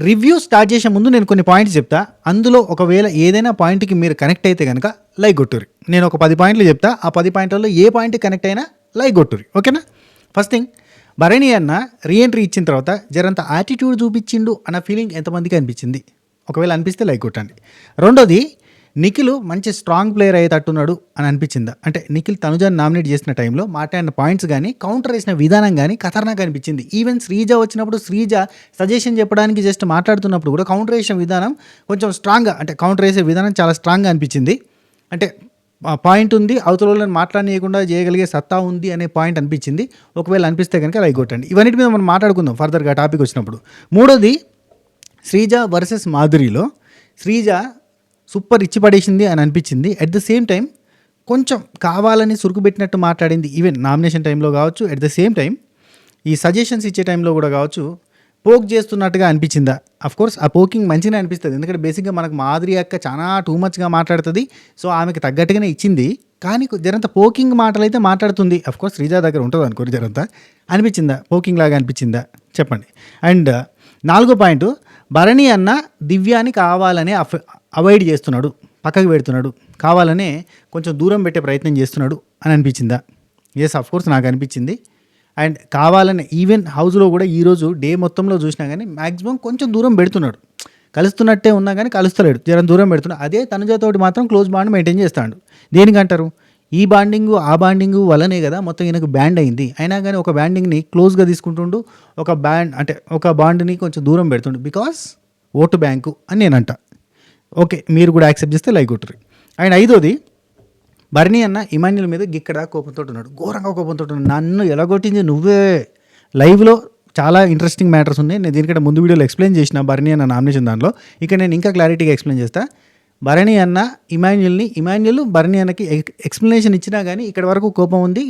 Review start చేసే ముందు నేను కొన్ని పాయింట్స్ చెప్తా. అందులో ఒకవేళ ఏదైనా పాయింట్కి మీరు కనెక్ట్ అయితే కనుక లైక్ కొట్టుర్రి. నేను ఒక 10 పాయింట్లు చెప్తా. ఆ 10 పాయింట్లలో ఏ పాయింట్ కనెక్ట్ అయినా లైక్ కొట్టుర్రి. ఓకేనా? ఫస్ట్ థింగ్, భరణి అన్న రీఎంట్రీ ఇచ్చిన తర్వాత జరంత యాటిట్యూడ్ చూపించిండు అన్న ఫీలింగ్ ఎంతమందికి అనిపించింది? ఒకవేళ అనిపిస్తే లైక్ కొట్టండి. రెండోది, నిఖిల్ మంచి స్ట్రాంగ్ ప్లేయర్ అయ్యేటట్టున్నాడు అని అనిపించిందా? అంటే నిఖిల్ తనుజాని నామినేట్ చేసిన టైంలో మాట్లాడిన పాయింట్స్ కానీ, కౌంటర్ వేసిన విధానం కానీ ఖతర్నాక్ అనిపించింది. ఈవెన్ శ్రీజ వచ్చినప్పుడు శ్రీజ సజెషన్ చెప్పడానికి జస్ట్ మాట్లాడుతున్నప్పుడు కూడా కౌంటర్ వేసిన విధానం కొంచెం స్ట్రాంగ్గా, అంటే కౌంటర్ వేసే విధానం చాలా స్ట్రాంగ్గా అనిపించింది. అంటే పాయింట్ ఉంది, అవతల వాళ్ళని మాట్లాడనీయకుండా చేయగలిగే సత్తా ఉంది అనే పాయింట్ అనిపించింది. ఒకవేళ అనిపిస్తే కనుక లైక్ కొట్టండి. ఇవన్నిటి మీద మనం మాట్లాడుకుందాం ఫర్దర్గా టాపిక్ వచ్చినప్పుడు. మూడోది, శ్రీజ వర్సెస్ మాధురిలో శ్రీజ సూపర్ ఇచ్చి పడేసింది అని అనిపించింది. అట్ ద సేమ్ టైం కొంచెం కావాలని సురుకుబెట్టినట్టు మాట్లాడింది. ఈవెన్ నామినేషన్ టైంలో కావచ్చు, అట్ ద సేమ్ టైం ఈ సజెషన్స్ ఇచ్చే టైంలో కూడా కావచ్చు, పోక్ చేస్తున్నట్టుగా అనిపించిందా? కోర్స్ ఆ పోకింగ్ మంచిగా అనిపిస్తుంది. ఎందుకంటే బేసిక్గా మనకు మాధురి అక్క చాలా టూ మచ్గా మాట్లాడుతుంది. సో ఆమెకి తగ్గట్టుగానే ఇచ్చింది. కానీ జరంత పోకింగ్ మాటలు అయితే మాట్లాడుతుంది. కోర్స్ శ్రీజ దగ్గర ఉంటుంది అనుకోరు, జరంతా అనిపించిందా? పోకింగ్ లాగా అనిపించిందా? చెప్పండి. అండ్ నాలుగో పాయింట్, భరణి అన్న దివ్యాని కావాలనే అవాయిడ్ చేస్తున్నాడు, పక్కకు పెడుతున్నాడు, కావాలనే కొంచెం దూరం పెట్టే ప్రయత్నం చేస్తున్నాడు అని అనిపించిందా? ఎస్, కోర్స్ నాకు అనిపించింది. అండ్ కావాలని ఈవెన్ హౌస్లో కూడా ఈరోజు డే మొత్తంలో చూసినా కానీ మ్యాక్సిమం కొంచెం దూరం పెడుతున్నాడు. కలుస్తున్నట్టే ఉన్నా కానీ కలుస్తలేడు, జరం దూరం పెడుతున్నాడు. అదే తనుజతోటి మాత్రం క్లోజ్ బాండ్ మెయింటైన్ చేస్తాడు. దేనికంటారు? ఈ బాండింగు ఆ బాండింగు వల్లనే కదా మొత్తం ఈయనకు బ్యాండ్ అయింది. అయినా కానీ ఒక బాండింగ్ని క్లోజ్గా తీసుకుంటుండు, ఒక బాండ్ని కొంచెం దూరం పెడుతుండు. బికాస్ ఓటు బ్యాంకు అని నేనంట. ఓకే, మీరు కూడా యాక్సెప్ట్ చేస్తే లైక్ కొట్టుర్రి. అండ్ ఐదోది, భరణి అన్న ఇమాన్యుల్ మీద గిక్కడ కోపంతో ఉన్నాడు, ఘోరంగా కోపంతో ఉన్నాడు. నన్ను ఎలా కొట్టింది నువ్వే. లైవ్లో చాలా ఇంట్రెస్టింగ్ మ్యాటర్స్ ఉన్నాయి. నేను దీనికంటే ముందు వీడియోలో ఎక్స్ప్లెయిన్ చేసిన భరణి అన్న నామినేషన్ దానిలో. ఇక నేను ఇంకా క్లారిటీగా ఎక్స్ప్లెయిన్ చేస్తా. భరణి అన్న ఇమాన్యుల్ భరణి అన్నకి ఎక్స్ప్లెనేషన్ ఇచ్చినా కానీ ఇక్కడ వరకు కోపం ఉంది.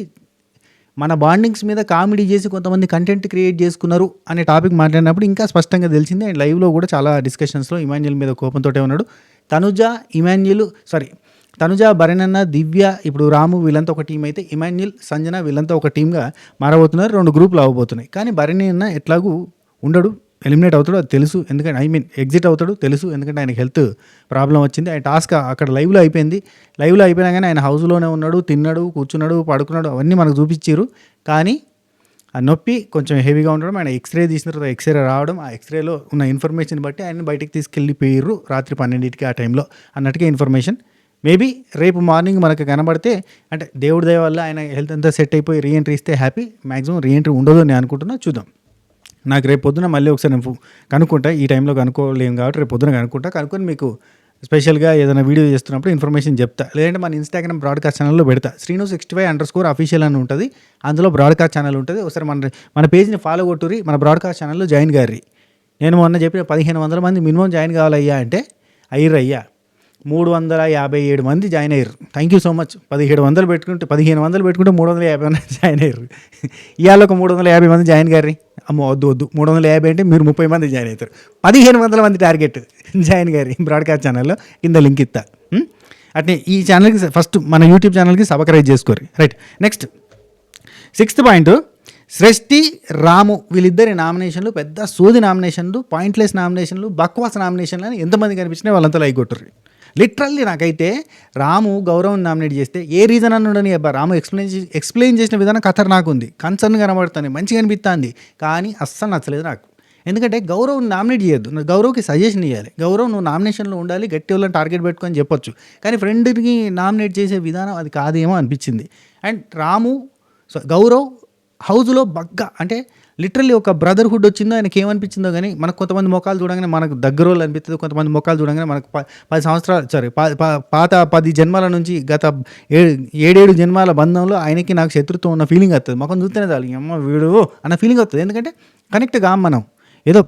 మన బాండింగ్స్ మీద కామెడీ చేసి కొంతమంది కంటెంట్ క్రియేట్ చేసుకున్నారు అనే టాపిక్ మాట్లాడినప్పుడు ఇంకా స్పష్టంగా తెలిసింది. అండ్ లైవ్లో కూడా చాలా డిస్కషన్స్లో ఇమాన్యుల్ మీద కోపంతో ఉన్నాడు. తనుజ, భరణి అన్న, దివ్య, ఇప్పుడు రాము వీళ్ళంతా ఒక టీం అయితే ఇమాన్యుల్, సంజన వీళ్ళంతా ఒక టీమ్గా మారబోతున్నారు. 2 గ్రూపులు అవ్వబోతున్నాయి. కానీ భరణి అన్న ఎట్లాగూ ఉండడు, ఎలిమినేట్ అవుతాడు, అది తెలుసు. ఎందుకంటే ఎగ్జిట్ అవుతాడు తెలుసు. ఎందుకంటే ఆయనకి హెల్త్ ప్రాబ్లం వచ్చింది. ఆయన టాస్క్ అక్కడ లైవ్లో అయిపోయింది. లైవ్లో అయిపోయినా కానీ ఆయన హౌస్లోనే ఉన్నాడు, తిన్నాడు, కూర్చున్నాడు, పడుకున్నాడు, అవన్నీ మనకు చూపించారు. కానీ ఆ నొప్పి కొంచెం హెవీగా ఉండడం, ఆయన ఎక్స్రే తీసిన తర్వాత ఎక్స్రే రావడం, ఆ ఎక్స్రేలో ఉన్న ఇన్ఫర్మేషన్ బట్టి ఆయన బయటికి తీసుకెళ్ళిపోయారు రాత్రి 12కి ఆ టైంలో అన్నట్టుగా ఇన్ఫర్మేషన్. మేబీ రేపు మార్నింగ్ మనకు కనబడితే, అంటే దేవుడి దయ వల్ల ఆయన హెల్త్ అంతా సెట్ అయిపోయి రీఎంట్రీ ఇస్తే హ్యాపీ. మ్యాక్సిమం రీఎంట్రీ ఉండదు అని అనుకుంటున్నా, చూద్దాం. నాకు రేపు పొద్దున మళ్ళీ ఒకసారి నేను కనుక్కుంటా. ఈ టైంలో కనుక్కోలేము కాబట్టి రేపు పొద్దున కనుక్కొని మీకు స్పెషల్గా ఏదైనా వీడియో చేస్తున్నప్పుడు ఇన్ఫర్మేషన్ చెప్తా. లేదంటే మన ఇన్స్టాగ్రామ్ బ్రాడ్కాస్ట్ ఛానల్లో పెడతా. Sreenu65_official అని ఉంటుంది. అందులో బ్రాడ్కాస్ట్ ఛానల్ ఉంటుంది. ఒకసారి మన పేజ్ని ఫాలో కొట్టుర్రి. మన బ్రాడ్కాస్ట్ ఛానల్లో జాయిన్ గారి. నేను మొన్న చెప్పిన 1500 మంది మినిమం జాయిన్ కావాలయ్యా అంటే అయ్యా 357 మంది జాయిన్ అయ్యారు. Thank you so much. 1500 పెట్టుకుంటే 350 మంది జాయిన్ అయ్యారు. ఇవాళ ఒక 350 మంది జాయిన్ గారి. అమ్మో వద్దు 350 అంటే మీరు 30 మంది జాయిన్ అవుతారు. 1500 మంది టార్గెట్ జాయిన్ గారి బ్రాడ్కాస్ట్ ఛానల్లో కింద లింక్ ఇస్తా. అట్నే ఈ ఛానల్కి ఫస్ట్ మన యూట్యూబ్ ఛానల్కి సబ్స్క్రైబ్ చేసుకోరు. రైట్, నెక్స్ట్ 6th పాయింట్, సృష్టి, రాము వీళ్ళిద్దరి నామినేషన్లు పెద్ద సోది నామినేషన్లు, పాయింట్లెస్ నామినేషన్లు, బక్వాస్ నామినేషన్లు అని ఎంతమంది కనిపించినా వాళ్ళంతా లైక్ కొట్టుర్రి. లిటరల్లీ నాకైతే రాము గౌరవం నామినేట్ చేస్తే ఏ రీజన్ అన్నాడని రాము ఎక్స్ప్లెయిన్ చేసిన విధానం ఖతర్నాక్ ఉంది. కన్సర్న్ కనబడుతుంది, మంచిగా అనిపిస్తుంది. కానీ అస్సలు నచ్చలేదు నాకు. ఎందుకంటే గౌరవ్ నామినేట్ చేయొద్దు, గౌరవ్కి సజెషన్ ఇవ్వాలి. గౌరవ్ నువ్వు నామినేషన్లో ఉండాలి, గట్టి వాళ్ళని టార్గెట్ పెట్టుకొని చెప్పొచ్చు. కానీ ఫ్రెండ్కి నామినేట్ చేసే విధానం అది కాదేమో అనిపించింది. అండ్ గౌరవ్ హౌస్లో అంటే లిటరల్లీ ఒక బ్రదర్హుడ్ వచ్చిందో ఆయనకి ఏమనిపించిందో కానీ, మనకు కొంతమంది మొఖాలు చూడగానే మనకు దగ్గర వాళ్ళు అనిపిస్తుంది, కొంతమంది మొఖాలు చూడగానే మనకు 10 సంవత్సరాలు పాత 10 జన్మాల నుంచి గత 7 జన్మాల బంధంలో ఆయనకి నాకు శత్రుత్వం ఉన్న ఫీలింగ్ వస్తుంది. మొఖం చూస్తేనే చాలు అమ్మ వీడు అన్న ఫీలింగ్ వస్తుంది. ఎందుకంటే కనెక్ట్ కాం మనం, ఏదో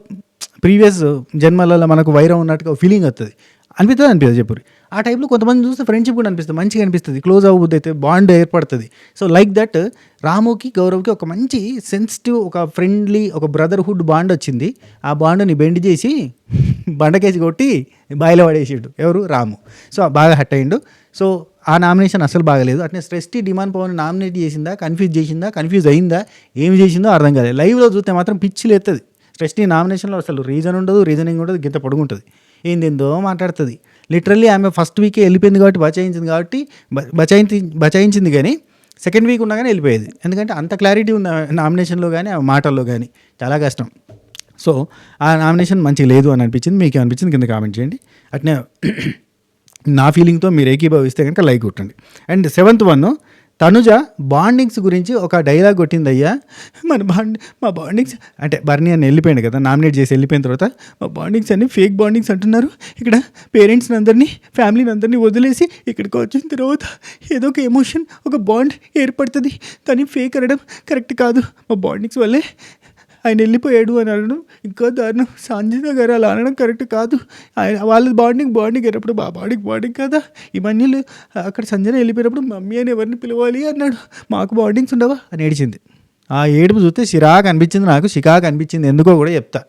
ప్రీవియస్ జన్మలలో మనకు వైరం ఉన్నట్టుగా ఫీలింగ్ వస్తుంది. అనిపిస్తుంది చెప్పురు. ఆ టైప్లో కొంతమంది చూస్తే ఫ్రెండ్షిప్ కూడా అనిపిస్తుంది, మంచిగా అనిపిస్తుంది, క్లోజ్ అవ్వబుద్ది అయితే బాండ్ ఏర్పడుతుంది. సో లైక్ దట్ రాముకి గౌరవ్కి ఒక మంచి సెన్సిటివ్, ఒక ఫ్రెండ్లీ, ఒక బ్రదర్హుడ్ బాండ్ వచ్చింది. ఆ బాండ్ని బెండ్ చేసి బండకేసి కొట్టి బాయిలో పడేసిండు ఎవరు? రాము. సో బాగా హట్ అయ్యిండు. సో ఆ నామినేషన్ అసలు బాగలేదు. అట్నే సృష్టి డిమాండ్ పవన్ నామినేట్ చేసిందా, కన్ఫ్యూజ్ అయిందా, ఏమి చేసిందో అర్థం కాలేదు. లైవ్లో చూస్తే మాత్రం పిచ్చిలు ఎత్తది. షష్ఠి నామినేషన్లో అసలు రీజన్ ఉండదు, రీజనింగ్ ఉండదు, గింత పొడుగుంటుంది, ఏందేందో మాట్లాడుతుంది. లిటరల్లీ ఆమె ఫస్ట్ వీకే వెళ్ళిపోయింది కాబట్టి బచాయించింది కానీ సెకండ్ వీక్ ఉండగానే వెళ్ళిపోయేది. ఎందుకంటే అంత క్లారిటీ ఉంది నామినేషన్లో కానీ ఆ మాటల్లో కానీ, చాలా కష్టం. సో ఆ నామినేషన్ మంచిగా లేదు అని అనిపించింది. మీకు అనిపించింది కింద కామెంట్ చేయండి. అట్నే నా ఫీలింగ్తో మీరు ఏకీభవిస్తే కనుక లైక్ కొట్టండి. And 7th one, Tanuja bondings గురించి ఒక డైలాగ్ కొట్టింది. అయ్యా మా బాండింగ్స్ అంటే బర్నీ అని వెళ్ళిపోయింది కదా, నామినేట్ చేసి వెళ్ళిపోయిన తర్వాత మా బాండింగ్స్ అన్ని ఫేక్ బాండింగ్స్ అంటున్నారు. ఇక్కడ పేరెంట్స్ని అందరినీ, ఫ్యామిలీని అందరినీ వదిలేసి ఇక్కడికి వచ్చిన తర్వాత ఏదో ఒక ఎమోషన్, ఒక బాండ్ ఏర్పడుతుంది, కానీ ఫేక్ అనడం కరెక్ట్ కాదు, మా బాండింగ్స్ వల్లే ఆయన వెళ్ళిపోయాడు అని అనడం ఇంకా దారుణం. సంజన గారు అలా అనడం కరెక్ట్ కాదు. ఆయన వాళ్ళ బాండింగ్ అయినప్పుడు మా బాండింగ్ కదా. ఇవన్నీ అక్కడ సంజన వెళ్ళిపోయినప్పుడు మమ్మీ అని ఎవరిని పిలవాలి అన్నాడు, మాకు బాండింగ్స్ ఉండవా అని ఏడిచింది. ఆ ఏడుపు చూస్తే చిరాకు అనిపించింది, నాకు చికాకు అనిపించింది. ఎందుకో కూడా చెప్తా,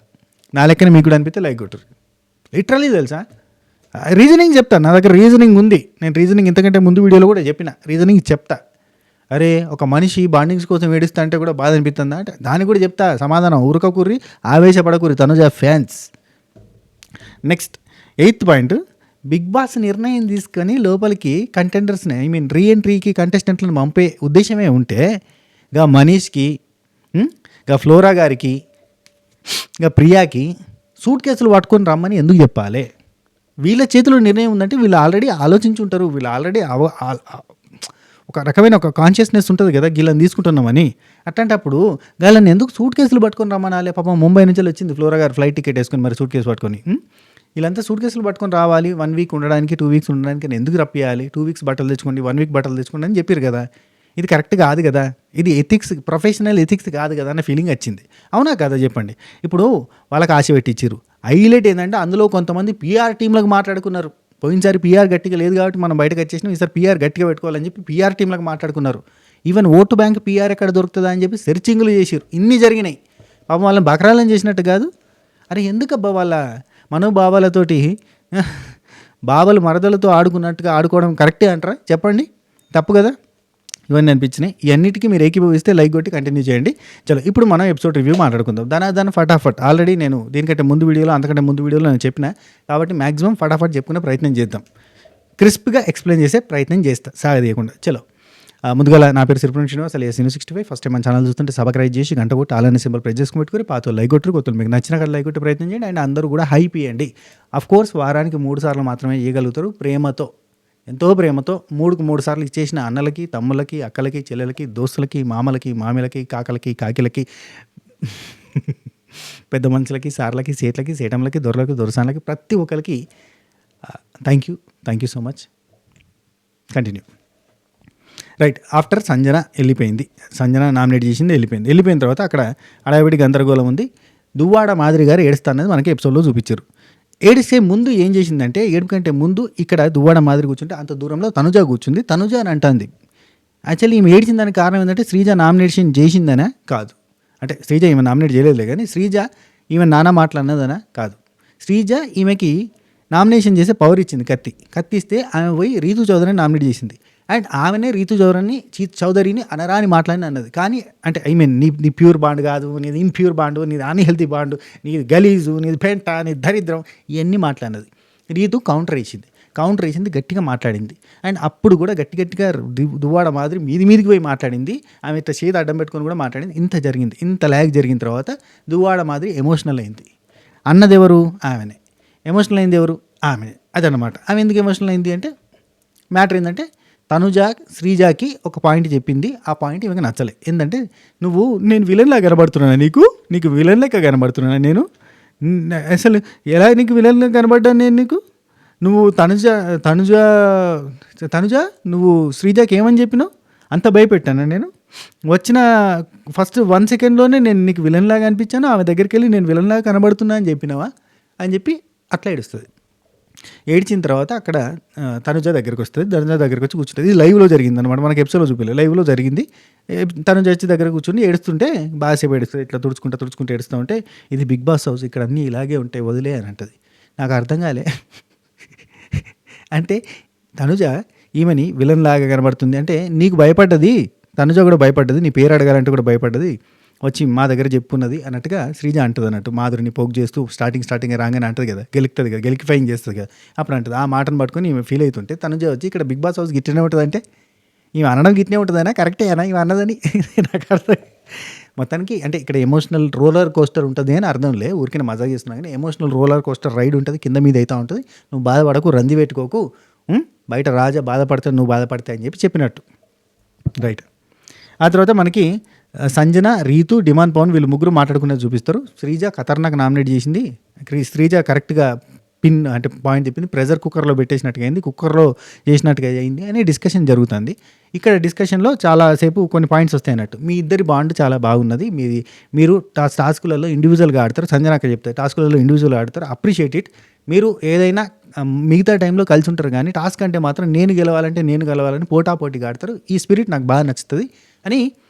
నా లెక్కన మీకు కూడా అనిపిస్తే లైక్ కొట్టరు. లిటరల్లీ తెలుసా, రీజనింగ్ చెప్తాను, నా దగ్గర రీజనింగ్ ఉంది. నేను రీజనింగ్ ఇంతకంటే ముందు వీడియోలో కూడా చెప్పిన, రీజనింగ్ చెప్తా. అరే ఒక మనిషి బాండింగ్స్ కోసం ఏడుస్తా అంటే కూడా బాధ అనిపిస్తుందా అంటే దానికి కూడా చెప్తా సమాధానం. ఊరకకూరి ఆవేశపడకూరి Tanuja fans. Next 8th point, Bigg Boss నిర్ణయం తీసుకొని లోపలికి కంటెండర్స్ని రీఎంట్రీకి కంటెస్టెంట్లను పంపే ఉద్దేశమే ఉంటే గా మనీష్కి, గా ఫ్లోరా గారికి, గా ప్రియాకి సూట్ కేసులు పట్టుకొని రమ్మని ఎందుకు చెప్పాలి? వీళ్ళ చేతిలో నిర్ణయం ఉందంటే వీళ్ళు ఆల్రెడీ ఆలోచించి ఉంటారు. వీళ్ళు ఆల్రెడీ ఒక రకమైన ఒక కాన్షియస్నెస్ ఉంటుంది కదా, గీళ్ళని తీసుకుంటున్నామని. అట్లాంటప్పుడు గాళ్ళని ఎందుకు సూట్ కేసులు పట్టుకొని రమ్మనాలి? పాపం ముంబై నుంచి వచ్చింది ఫ్లోరా గారు ఫ్లైట్ టికెట్ వేసుకొని, మరి సూట్ కేసు పట్టుకొని. వీళ్ళంతా సూట్ కేసులు పట్టుకొని రావాలి, 1 వీక్ ఉండడానికి, 2 వీక్స్ ఉండడానికి ఎందుకు రప్పియాలి? 2 వీక్స్ బట్టలు తెచ్చుకోండి, 1 వీక్ బట్టలు తెచ్చుకోండి అని చెప్పారు కదా. ఇది కరెక్ట్ కాదు కదా, ఇది ఎథిక్స్, ప్రొఫెషనల్ ఎథిక్స్ కాదు కదా అన్న ఫీలింగ్ వచ్చింది. అవునా కదా చెప్పండి. ఇప్పుడు వాళ్ళకి ఆశ పెట్టించారు. హైలైట్ ఏంటంటే అందులో కొంతమంది పీఆర్ టీంలకు మాట్లాడుకున్నారు. పోయినసారి పీఆర్ గట్టిగా లేదు కాబట్టి మనం బయటకు వచ్చేసినాం, ఈసారి పీఆర్ గట్టిగా పెట్టుకోవాలని చెప్పి పీఆర్ టీంలకు మాట్లాడుకున్నారు. ఈవెన్ ఓటు బ్యాంక్ పీఆర్ ఎక్కడ దొరుకుతుందా అని చెప్పి సెర్చింగ్లు చేసారు. ఇన్ని జరిగినాయి. పాపం వాళ్ళని బకరాలను చేసినట్టు కాదు. అరే ఎందుకబ్బా వాళ్ళ మనోభావాలతోటి బావలు మరదలతో ఆడుకున్నట్టుగా ఆడుకోవడం కరెక్టే అంటారా చెప్పండి? తప్పు కదా. ఇవన్నీ అనిపించినాయి. ఇవన్నిటికీ మీరు ఏకీభవిస్తే లైక్ కొట్టి కంటిన్యూ చేయండి. చలో ఇప్పుడు మనం ఎపిసోడ్ రివ్యూ మాట్లాడుకుందాం. దాని ఫటాఫట్. ఆల్రెడీ నేను దీనికంటే ముందు వీడియోలో, అంతకంటే ముందు వీడియోలో నేను చెప్పిన కాబట్టి మ్యాక్సిమం ఫటాఫట్ చెప్పుకునే ప్రయత్నం చేద్దాం. క్రిస్ప్గా ఎక్స్ప్లెయిన్ చేసే ప్రయత్నం చేస్తా సాగదీయకుండా. చలో ముందుగా నా పేరు Siripuram Srinivas alias Sinu65. First time మన ఛానల్ చూస్తుంటే సబ్స్క్రైబ్ చేసి గంట కొట్టి ఆల్ అనే సింబల్ ప్రెస్ చేసుకుని పెట్టుకుని పాత లైక్ కొట్టరు, కొత్తలు మీకు నచ్చిన కదా లైక్ కొట్టి ప్రయత్నం చేయండి. అండ్ అందరూ కూడా హైప్ ఇవ్వండి. అఫ్కోర్స్ వారానికి 3 సార్లు మాత్రమే ఇవ్వగలుగుతారు. ప్రేమతో, ఎంతో ప్రేమతో 3కు 3 సార్లు ఇచ్చేసిన అన్నలకి, తమ్ముళ్ళకి, అక్కలకి, చెల్లెలకి, దోస్తులకి, మామలకి, మామిలకి, కాకలకి, కాకిలకి, పెద్ద మనుషులకి, సార్లకి, సేట్లకి, సేటంలకి, దొరలకి, దొరసాన్లకి, ప్రతి ఒక్కరికి thank you so much. Continue. Right. After Sanjana వెళ్ళిపోయింది, సంజన నామినేట్ చేసింది, వెళ్ళిపోయిన తర్వాత అక్కడ అడవిడి గందరగోళం ఉంది. దువ్వాడ మాదిరి గారు ఏడుస్తానది మనకి ఎపిసోడ్లో చూపించారు. ఏడిసే ముందు ఏం చేసిందంటే, ఏడుపు కంటే ముందు ఇక్కడ దువ్వాడ మాదిరి కూర్చుంటే అంత దూరంలో తనుజ కూర్చుంది. తనుజ అని అంటుంది. యాక్చువల్లీ ఈమె ఏడ్చిందానికి కారణం ఏంటంటే శ్రీజ నామినేషన్ చేసిందనే కాదు. అంటే శ్రీజ ఈమె నామినేట్ చేయలేదులే, కానీ శ్రీజ ఈమె నానా మాటలు అన్నదనా కాదు. శ్రీజ ఈమెకి నామినేషన్ చేసే పవర్ ఇచ్చింది. కత్తి ఇస్తే ఆమె పోయి రీతు చౌదరిని నామినేట్ చేసింది. అండ్ ఆమెనే రీతు చౌదరిని అనరాని మాట్లాడి అన్నది. కానీ అంటే నీ ప్యూర్ బాండ్ కాదు, నీది ఇంప్యూర్ బాండ్, నీది అన్హెల్తీ బాండ్, నీది గలీజు, నీది పెంట, నీది దరిద్రం, ఇవన్నీ మాట్లాడినది. రీతు కౌంటర్ వేసింది, గట్టిగా మాట్లాడింది. అండ్ అప్పుడు కూడా గట్టిగా దువ్వాడ మాదిరి మీదికి పోయి మాట్లాడింది. ఆమె ఇట్లా చేతి అడ్డం పెట్టుకొని కూడా మాట్లాడింది. ఇంత ల్యాగ్ జరిగిన తర్వాత దువ్వాడ మాదిరి ఎమోషనల్ అయింది. అన్నది ఎవరు? ఆమెనే. ఎమోషనల్ అయింది ఎవరు? ఆమెనే. అదనమాట. ఆమె ఎందుకు ఎమోషనల్ అయింది అంటే, మ్యాటర్ ఏంటంటే తనుజ శ్రీజాకి ఒక పాయింట్ చెప్పింది. ఆ పాయింట్ ఈమెకి నచ్చలే. ఏంటంటే, నేను విలన్లా కనబడుతున్నాను, నీకు విలన్ లెక్క కనబడుతున్నాను నేను, అసలు ఎలా నీకు విలన్లా కనబడ్డాను నేను నీకు? నువ్వు తనుజ నువ్వు శ్రీజాకి ఏమని చెప్పినావు? అంత భయపెట్టాను నేను. వచ్చిన ఫస్ట్ 1 సెకండ్లోనే నేను నీకు విలన్లాగా అనిపించాను, ఆమె దగ్గరికి వెళ్ళి నేను విలన్లాగా కనబడుతున్నా అని చెప్పినావా అని చెప్పి అట్లా ఏడుస్తుంది. ఏడ్చిన తర్వాత అక్కడ తనుజ దగ్గరికి వస్తుంది. తనుజ దగ్గరికి వచ్చి కూర్చుంటుంది. ఇది లైవ్లో జరిగింది అనమాట, మనకి ఎపిసోడ్లో చూపించలేదు, లైవ్లో జరిగింది. తనుజ వచ్చి దగ్గర కూర్చొని ఏడుస్తుంటే బాగాసేపు ఏడుస్తుంది. ఇట్లా తుడుచుకుంటూ ఏడుస్తూ ఉంటే, ఇది బిగ్ బాస్ హౌస్, ఇక్కడ అన్నీ ఇలాగే ఉంటాయి, వదిలే అని అంటది. నాకు అర్థం కాలే. అంటే తనుజ ఈమెని విలన్ లాగా కనబడుతుంది అంటే నీకు భయపడ్డది, తనుజ కూడా భయపడ్డది, నీ పేరు అడగాలంటే కూడా భయపడ్డది. వచ్చి మా దగ్గర చెప్పున్నది అన్నట్టుగా శ్రీజ అంటుంది అన్నట్టు, మాధురిని పోక్ చేస్తూ స్టార్టింగ్ రాగానే అంటుంది కదా, గెలుస్తుంది కదా, గెలికిఫైయింగ్ చేస్తుంది కదా, అప్పుడు అంటుంది ఆ మాటను పట్టుకొని ఈమె ఫీల్ అవుతుంటే తనుజ వచ్చి ఇక్కడ బిగ్ బాస్ హౌస్ గిట్లనే ఉంటుంది అంటే ఈమె అనడం గిట్నే ఉంటుందనా, కరెక్టేనా ఇవి అన్నదని నాకు అర్థం. మొత్తానికి అంటే ఇక్కడ ఎమోషనల్ రోలర్ కోస్టర్ ఉంటుంది అని అర్థం లే, ఊరికే మజా చేస్తున్నా కానీ ఎమోషనల్ రోలర్ కోస్టర్ రైడ్ ఉంటుంది, కింద మీద అవుతూ ఉంటుంది, నువ్వు బాధపడకు, రంది పెట్టుకోకు, బయట రాజా బాధపడతాడు నువ్వు బాధపడతాయి అని చెప్పినట్టు. రైట్. ఆ తర్వాత మనకి సంజన, రీతు, డిమాండ్ పవన్ వీళ్ళు ముగ్గురు మాట్లాడుకునేది చూపిస్తారు. శ్రీజ ఖతర్నాక్ నామినేట్ చేసింది, శ్రీజ కరెక్ట్గా పిన్ అంటే పాయింట్ చెప్పింది, ప్రెజర్ కుక్కర్లో పెట్టేసినట్టుగా అయింది, కుక్కర్లో చేసినట్టుగా అయింది అని డిస్కషన్ జరుగుతుంది. ఇక్కడ డిస్కషన్లో చాలాసేపు కొన్ని పాయింట్స్ వస్తాయి అన్నట్టు. మీ ఇద్దరి బాండ్ చాలా బాగున్నది, మీరు టాస్కులలో ఇండివిజువల్గా ఆడతారు, సంజనాక చెప్తారు టాస్కులలో ఇండివిజువల్గా ఆడతారు, అప్రిషియేట్ ఇట్. మీరు ఏదైనా మిగతా టైంలో కలిసి ఉంటారు కానీ టాస్క్ అంటే మాత్రం నేను గెలవాలని పోటాపోటీగా ఆడతారు, ఈ స్పిరిట్ నాకు బాగా నచ్చుతుంది అని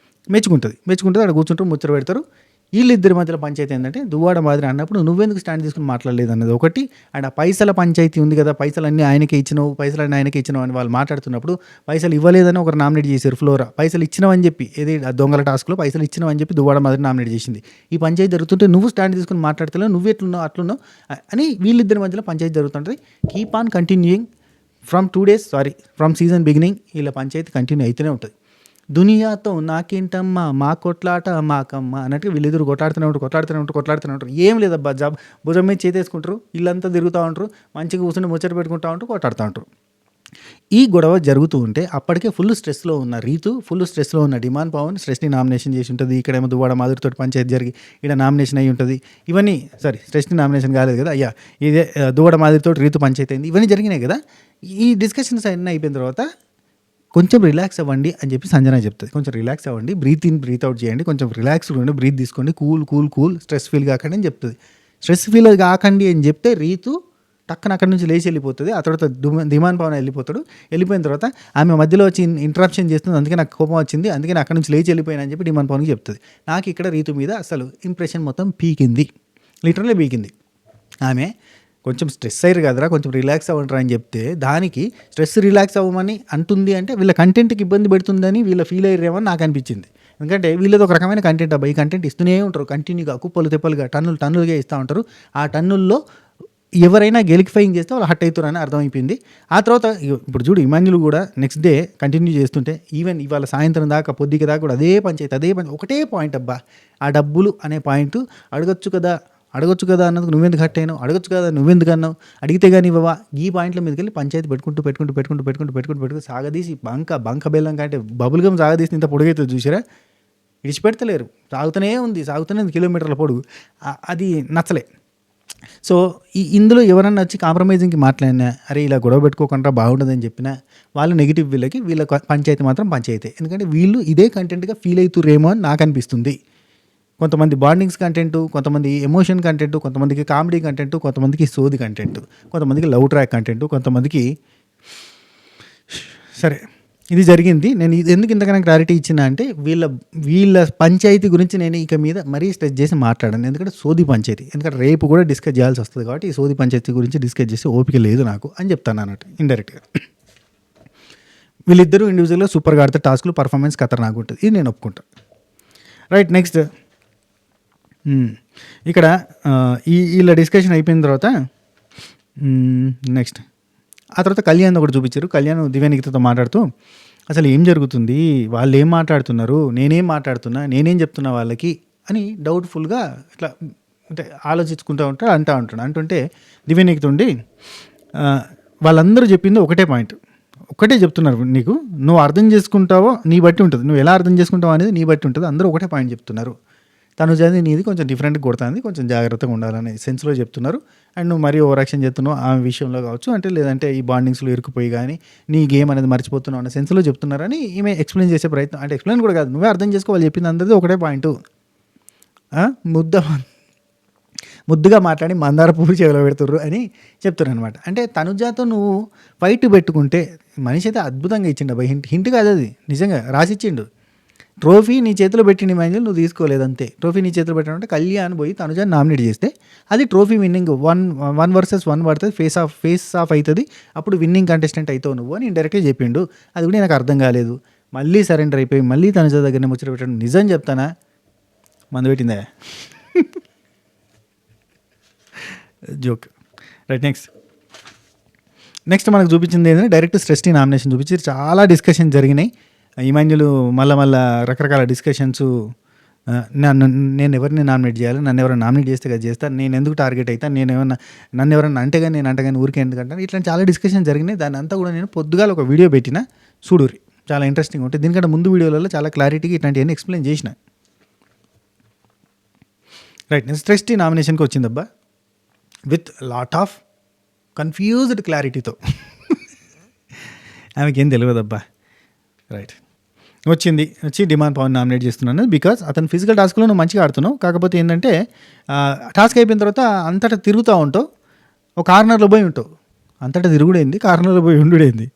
మెచ్చుకుంటుంది. అక్కడ కూర్చుంటారు, ముచ్చట పెడతారు. వీళ్ళిద్దరి మధ్యలో పంచాయతీ ఏంటంటే దువ్వాడ మాదిరి అన్నప్పుడు నువ్వెందుకు స్టాండ్ తీసుకుని మాట్లాడలేదు అన్నది ఒకటి. అండ్ ఆ పైసల పంచాయతీ ఉంది కదా, పైసలన్నీ ఆయనకే ఇచ్చినావు అని వాళ్ళు మాట్లాడుతున్నప్పుడు పైసలు ఇవ్వలేదని ఒకరు నామినేట్ చేశారు ఫ్లోరా, పైసలు ఇచ్చినవని చెప్పి, ఏది దొంగల టాస్క్లో పైసలు ఇచ్చినవని చెప్పి దువ్వాడ మాదిరి నామినేట్ చేసింది. ఈ పంచాయతీ జరుగుతుంటే నువ్వు స్టాండ్ తీసుకుని మాట్లాడతలేవు, నువ్వు ఎట్లున్నావు అట్లున్నావు అని వీళ్ళిద్దరి మధ్యలో పంచాయతీ జరుగుతుంటుంది. Keep on continuing from season beginning ఇలా పంచాయతీ కంటిన్యూ అయితేనే ఉంటుంది. దునియాతో నాకేంటమ్మా, మా కొట్లాట మాకమ్మ అన్నట్టుగా వీళ్ళిద్దరు కొట్లాడుతూనే ఉంటారు. ఏం లేదబ్బా, భుజం మీద చేతేసుకుంటారు, ఇల్లంతా తిరుగుతూ ఉంటారు, మంచిగా కూర్చొని ముచ్చట పెట్టుకుంటూ ఉంటారు, కొట్లాడుతూ ఉంటారు. ఈ గొడవ జరుగుతూ ఉంటే అప్పటికే ఫుల్ స్ట్రెస్లో ఉన్న రీతు, ఫుల్ స్ట్రెస్లో ఉన్న డిమాండ్ పవన్ స్ట్రెస్ని నామినేషన్ చేసి ఉంటుంది. ఇక్కడేమో దువ్వాడ మాధురితో పంచాయతీ జరిగి ఇక్కడ నామినేషన్ అయ్యి ఉంటుంది. ఇవన్నీ స్ట్రెస్ని నామినేషన్ కాలేదు కదా, ఇదే దువ్వాడ మాధురితో రీతు పంచాయతీ అయింది, ఇవన్నీ జరిగినాయి కదా. ఈ డిస్కషన్స్ అన్నీ అయిపోయిన తర్వాత కొంచెం రిలాక్స్ అవ్వండి అని చెప్పి సంజన చెప్తుంది. కొంచెం రిలాక్స్ అవ్వండి, బ్రీత్ ఇన్ బ్రీత్ అవుట్ చేయండి, కొంచెం రిలాక్స్గా ఉండి బ్రీత్ తీసుకోండి, కూల్ స్ట్రెస్ ఫీల్ కాకండి అని చెప్తుంది. స్ట్రెస్ ఫీల్ కాకండి అని చెప్తే రీతు టక్కన అక్కడి నుంచి లేచి వెళ్ళిపోతుంది. ఆ తర్వాత దిమాన్ పవన్ వెళ్ళిపోయిన తర్వాత ఆమె మధ్యలో వచ్చి ఇంటరప్షన్ చేస్తుంది, అందుకే నాకు కోపం వచ్చింది, అందుకే నేను అక్కడి నుంచి లేచి వెళ్ళిపోయాను అని చెప్పి డిమాండ్ పవన్కి చెప్తుంది. నాకు ఇక్కడ రీతు మీద అసలు ఇంప్రెషన్ మొత్తం లిటరల్లీ పీకింది. ఆమె కొంచెం స్ట్రెస్ అయ్యారు కదరా, కొంచెం రిలాక్స్ అవ్వండి అని చెప్తే దానికి స్ట్రెస్ రిలాక్స్ అవ్వమని అంటుంది అంటే వీళ్ళ కంటెంట్కి ఇబ్బంది పెడుతుందని వీళ్ళ ఫీల్ అయ్యారేమని నాకు అనిపించింది. ఎందుకంటే వీళ్ళది ఒక రకమైన కంటెంట్ అబ్బా, ఈ కంటెంట్ ఇస్తూనే ఉంటారు కంటిన్యూగా, కుప్పలు తెప్పలుగా టన్నులుగా ఇస్తూ ఉంటారు. ఆ టన్నుల్లో ఎవరైనా గెలికిఫైయింగ్ చేస్తే వాళ్ళు హట్ అవుతారని అర్థమైపోయింది. ఆ తర్వాత ఇప్పుడు చూడు, ఇమాన్యుల్ కూడా నెక్స్ట్ డే కంటిన్యూ చేస్తుంటే ఈవెన్ ఇవాళ సాయంత్రం దాకా పొద్దుకి దాకా కూడా అదే పంచాయతీ ఒకటే పాయింట్ అబ్బా, ఆ డబ్బులు అనే పాయింట్ అడగొచ్చు కదా అన్నది నువ్వెందుకు హట్ అయినావు, అడగొచ్చు కదా నువ్వెందుకు అన్నావు, అడిగితే కానీ ఇవ్వవా, ఈ పాయింట్ల మీదకి వెళ్ళి పంచాయతీ పెట్టుకుంటూ సాగదీసి బంక బెల్లం కంటే బబుల్ గమ్ సాగదీసి ఇంత పొడుగైతుంది చూసారా, విడిచిపెడతలేరు, సాగుతూనే ఉంది కిలోమీటర్ల పొడుగు. అది నచ్చలే. సో ఇందులో ఎవరన్నా వచ్చి కాంప్రమైజింగ్కి మాట్లాడినా, అరే ఇలా గొడవ పెట్టుకోకుండా బాగుంటుందని చెప్పినా వాళ్ళు నెగిటివ్ వీళ్ళ పంచాయతీ మాత్రం పంచాయతీ. ఎందుకంటే వీళ్ళు ఇదే కంటెంట్గా ఫీల్ అవుతురేమో అని నాకు అనిపిస్తుంది. కొంతమంది బాండింగ్స్ కంటెంట్, కొంతమంది ఎమోషన్ కంటెంట్, కొంతమందికి కామెడీ కంటెంట్, కొంతమందికి సోది కంటెంట్, కొంతమందికి లవ్ ట్రాక్ కంటెంట్, కొంతమందికి సరే ఇది జరిగింది. నేను ఇది ఎందుకు ఇంతకన్నా క్లారిటీ ఇచ్చినా అంటే వీళ్ళ పంచాయతీ గురించి నేను ఇక మీద మరీ స్ట్రెస్ చేసి మాట్లాడాను. ఎందుకంటే సోది పంచాయతీ, ఎందుకంటే రేపు కూడా డిస్కస్ చేయాల్సి వస్తుంది కాబట్టి ఈ సోది పంచాయతీ గురించి డిస్కస్ చేసి ఓపిక లేదు నాకు అని చెప్తాను అన్నట్టు ఇండైరెక్ట్గా. వీళ్ళిద్దరూ ఇండివిజువల్గా సూపర్గా ఆడితే టాస్క్లు పర్ఫార్మెన్స్ ఖతర్నాక్ ఉంటుంది, ఇది నేను ఒప్పుకుంటాను. రైట్. నెక్స్ట్ ఇక్కడ వీళ్ళ డిస్కషన్ అయిపోయిన తర్వాత నెక్స్ట్ ఆ తర్వాత కళ్యాణ్ ఒకటి చూపించారు. కళ్యాణ్ దివ్యానికితో మాట్లాడుతూ అసలు ఏం జరుగుతుంది, వాళ్ళు ఏం మాట్లాడుతున్నారు, నేనేం మాట్లాడుతున్నా, నేనేం చెప్తున్నా వాళ్ళకి అని డౌట్ఫుల్గా ఇట్లా అంటే ఆలోచించుకుంటూ అంటుంటే దివ్యానికితుండి వాళ్ళందరూ చెప్పింది ఒకటే పాయింట్, ఒకటే చెప్తున్నారు, నీకు నువ్వు అర్థం చేసుకుంటావో నీ బట్టి ఉంటుంది, నువ్వు ఎలా అర్థం చేసుకుంటావో అనేది నీ బట్టి ఉంటుంది, అందరూ ఒకటే పాయింట్ చెప్తున్నారు, తను చదివి నీది కొంచెం డిఫరెంట్గా కొడుతుంది, కొంచెం జాగ్రత్తగా ఉండాలనే సెన్స్లో చెప్తున్నారు. అండ్ నువ్వు మరీ ఓవర్ యాక్షన్ చేస్తున్నావు ఆ విషయంలో కావచ్చు, అంటే లేదంటే ఈ బాండింగ్స్లో ఇరుక్కుపోయి కానీ నీ గేమ్ అనేది మర్చిపోతున్నావు అనే సెన్స్లో చెప్తున్నారని ఈమె ఎక్స్ప్లెయిన్ చేసే ప్రయత్నం, అంటే ఎక్స్ప్లెయిన్ కూడా కాదు, నువ్వే అర్థం చేసుకోవాలి, చెప్పింది అందరిది ఒకటే పాయింట్. ముద్దుగా మాట్లాడి మందార పువ్వు చెవిలో పెడుతుర్రు అని చెప్తున్నారు అనమాట. అంటే తనుజాతో నువ్వు ఫైట్ పెట్టుకుంటే మనిషి అయితే అద్భుతంగా ఇచ్చిండు అబ్బాయి, హింట్ కాదు అది, నిజంగా రాసిచ్చిండు. ట్రోఫీ నీ చేతిలో పెట్టిన మ్యాచ్లు నువ్వు తీసుకోలేదు అంతే. ట్రోఫీ నీ చేతిలో పెట్టాలంటే కళ్యాణ్ పోయి తనుజాని నామినేట్ చేస్తే అది ట్రోఫీ విన్నింగ్ 1 versus 1 పడుతుంది, ఫేస్ ఆఫ్ అవుతుంది, అప్పుడు విన్నింగ్ కంటెస్టెంట్ అవుతావు నువ్వు అని ఇండైరెక్ట్గా చెప్పిండు. అది కూడా నాకు అర్థం కాలేదు. మళ్ళీ సరెండర్ అయిపోయి మళ్ళీ తనుజా దగ్గరనే ముచ్చట పెట్టాడు. నిజం చెప్తానా, మందు పెట్టిందా జోక్. రైట్, నెక్స్ట్ మనకు చూపించింది ఏంటంటే డైరెక్ట్ సృష్టి నామినేషన్ చూపించి చాలా డిస్కషన్ జరిగినాయి. ఇమాన్యులు మళ్ళా రకరకాల డిస్కషన్స్. నేను ఎవరిని నామినేట్ చేయాలి, నన్ను ఎవరైనా నామినేట్ చేస్తే కదా చేస్తాను, నేను ఎందుకు టార్గెట్ అవుతాను, నన్ను ఎవరైనా నేను అంటగాని ఊరికే ఎందుకంటాను, ఇట్లాంటి చాలా డిస్కషన్ జరిగినాయి. దాని అంతా కూడా నేను పొద్దుగాల ఒక వీడియో పెట్టిన చూడురి, చాలా ఇంట్రెస్టింగ్ ఉంటుంది. దీనికంటే ముందు వీడియోలలో చాలా క్లారిటీగా ఇట్లాంటివన్నీ ఎక్స్ప్లెయిన్ చేసిన. రైట్, నేను సృష్టి నామినేషన్కి వచ్చిందబ్బా విత్ లాట్ ఆఫ్ కన్ఫ్యూజ్డ్ క్లారిటీతో. ఆమెకేం తెలియదబ్బా. రైట్, వచ్చి డిమాండ్ పవన్ నామినేట్ చేస్తున్నాను బికాజ్ అతను ఫిజికల్ టాస్క్లో నువ్వు మంచిగా ఆడుతున్నావు. కాకపోతే ఏంటంటే టాస్క్ అయిపోయిన తర్వాత అంతటా తిరుగుతూ ఉంటావు, ఒక కార్నర్లో పోయి ఉంటావు. అంతటా తిరుగుడైంది, కార్నర్లో పోయి ఉండుడైంది.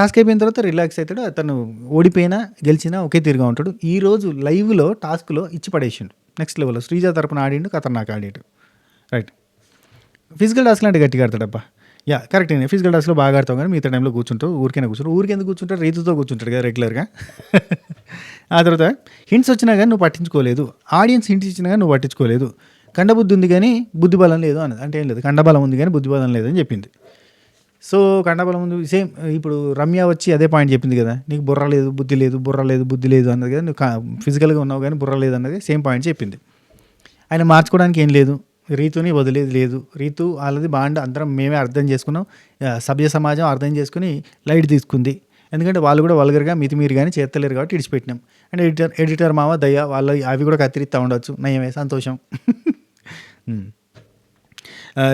టాస్క్ అయిపోయిన తర్వాత రిలాక్స్ అవుతాడు. అతను ఓడిపోయినా గెలిచినా ఒకే తిరిగా ఉంటాడు. ఈరోజు లైవ్లో టాస్క్లో ఇచ్చి పడేసిండు. నెక్స్ట్ లెవెల్లో శ్రీజ తరపున ఆడిండు, ఖతర్నాక్ ఆడాడు. రైట్, ఫిజికల్ టాస్క్లు అంటే గట్టిగా ఆడతాడబ్బా. యా కరెక్ట్, నేను ఫిజికల్ టాస్క్లో బాగా ఆడతావు కానీ మిగతా టైంలో కూర్చుంటావు, ఊరికెందుకు కూర్చుంటాడు, రీతుతో కూర్చుంటాడు కదా రెగ్యులర్గా. ఆ తర్వాత హింట్స్ వచ్చినా కానీ నువ్వు పట్టించుకోలేదు, ఆడియన్స్ హింట్స్ ఇచ్చినా కానీ నువ్వు పట్టించుకోలేదు. కండబుద్ధి ఉంది కానీ బుద్ధిబలం లేదు అన్నది. అంటే ఏం లేదు, కండబలం ఉంది కానీ బుద్ధిబలం లేదని చెప్పింది. సో కండబలం ఉంది సేమ్. ఇప్పుడు రమ్య వచ్చి అదే పాయింట్ చెప్పింది కదా, నీకు బుర్ర లేదు బుద్ధి లేదు, బుద్ధి లేదు అన్నది కదా, నువ్వు ఫిజికల్గా ఉన్నావు కానీ బుర్ర లేదు అన్నది సేమ్ పాయింట్ చెప్పింది. ఆయన మార్చుకోవడానికి ఏం లేదు, రీతుని వదిలేదు లేదు. రీతు వాళ్ళది బాండ్ అందరం మేమే అర్థం చేసుకున్నాం, సభ్య సమాజం అర్థం చేసుకుని లైట్ తీసుకుంది. ఎందుకంటే వాళ్ళు కూడా వల్గర్గా మితిమీరి కానీ చేస్తలేరు కాబట్టి ఇడిచిపెట్టినాం. అండ్ ఎడిటర్ మామ దయ్య వాళ్ళు అవి కూడా కత్తిరిస్తూ ఉండవచ్చు, నయమే, సంతోషం.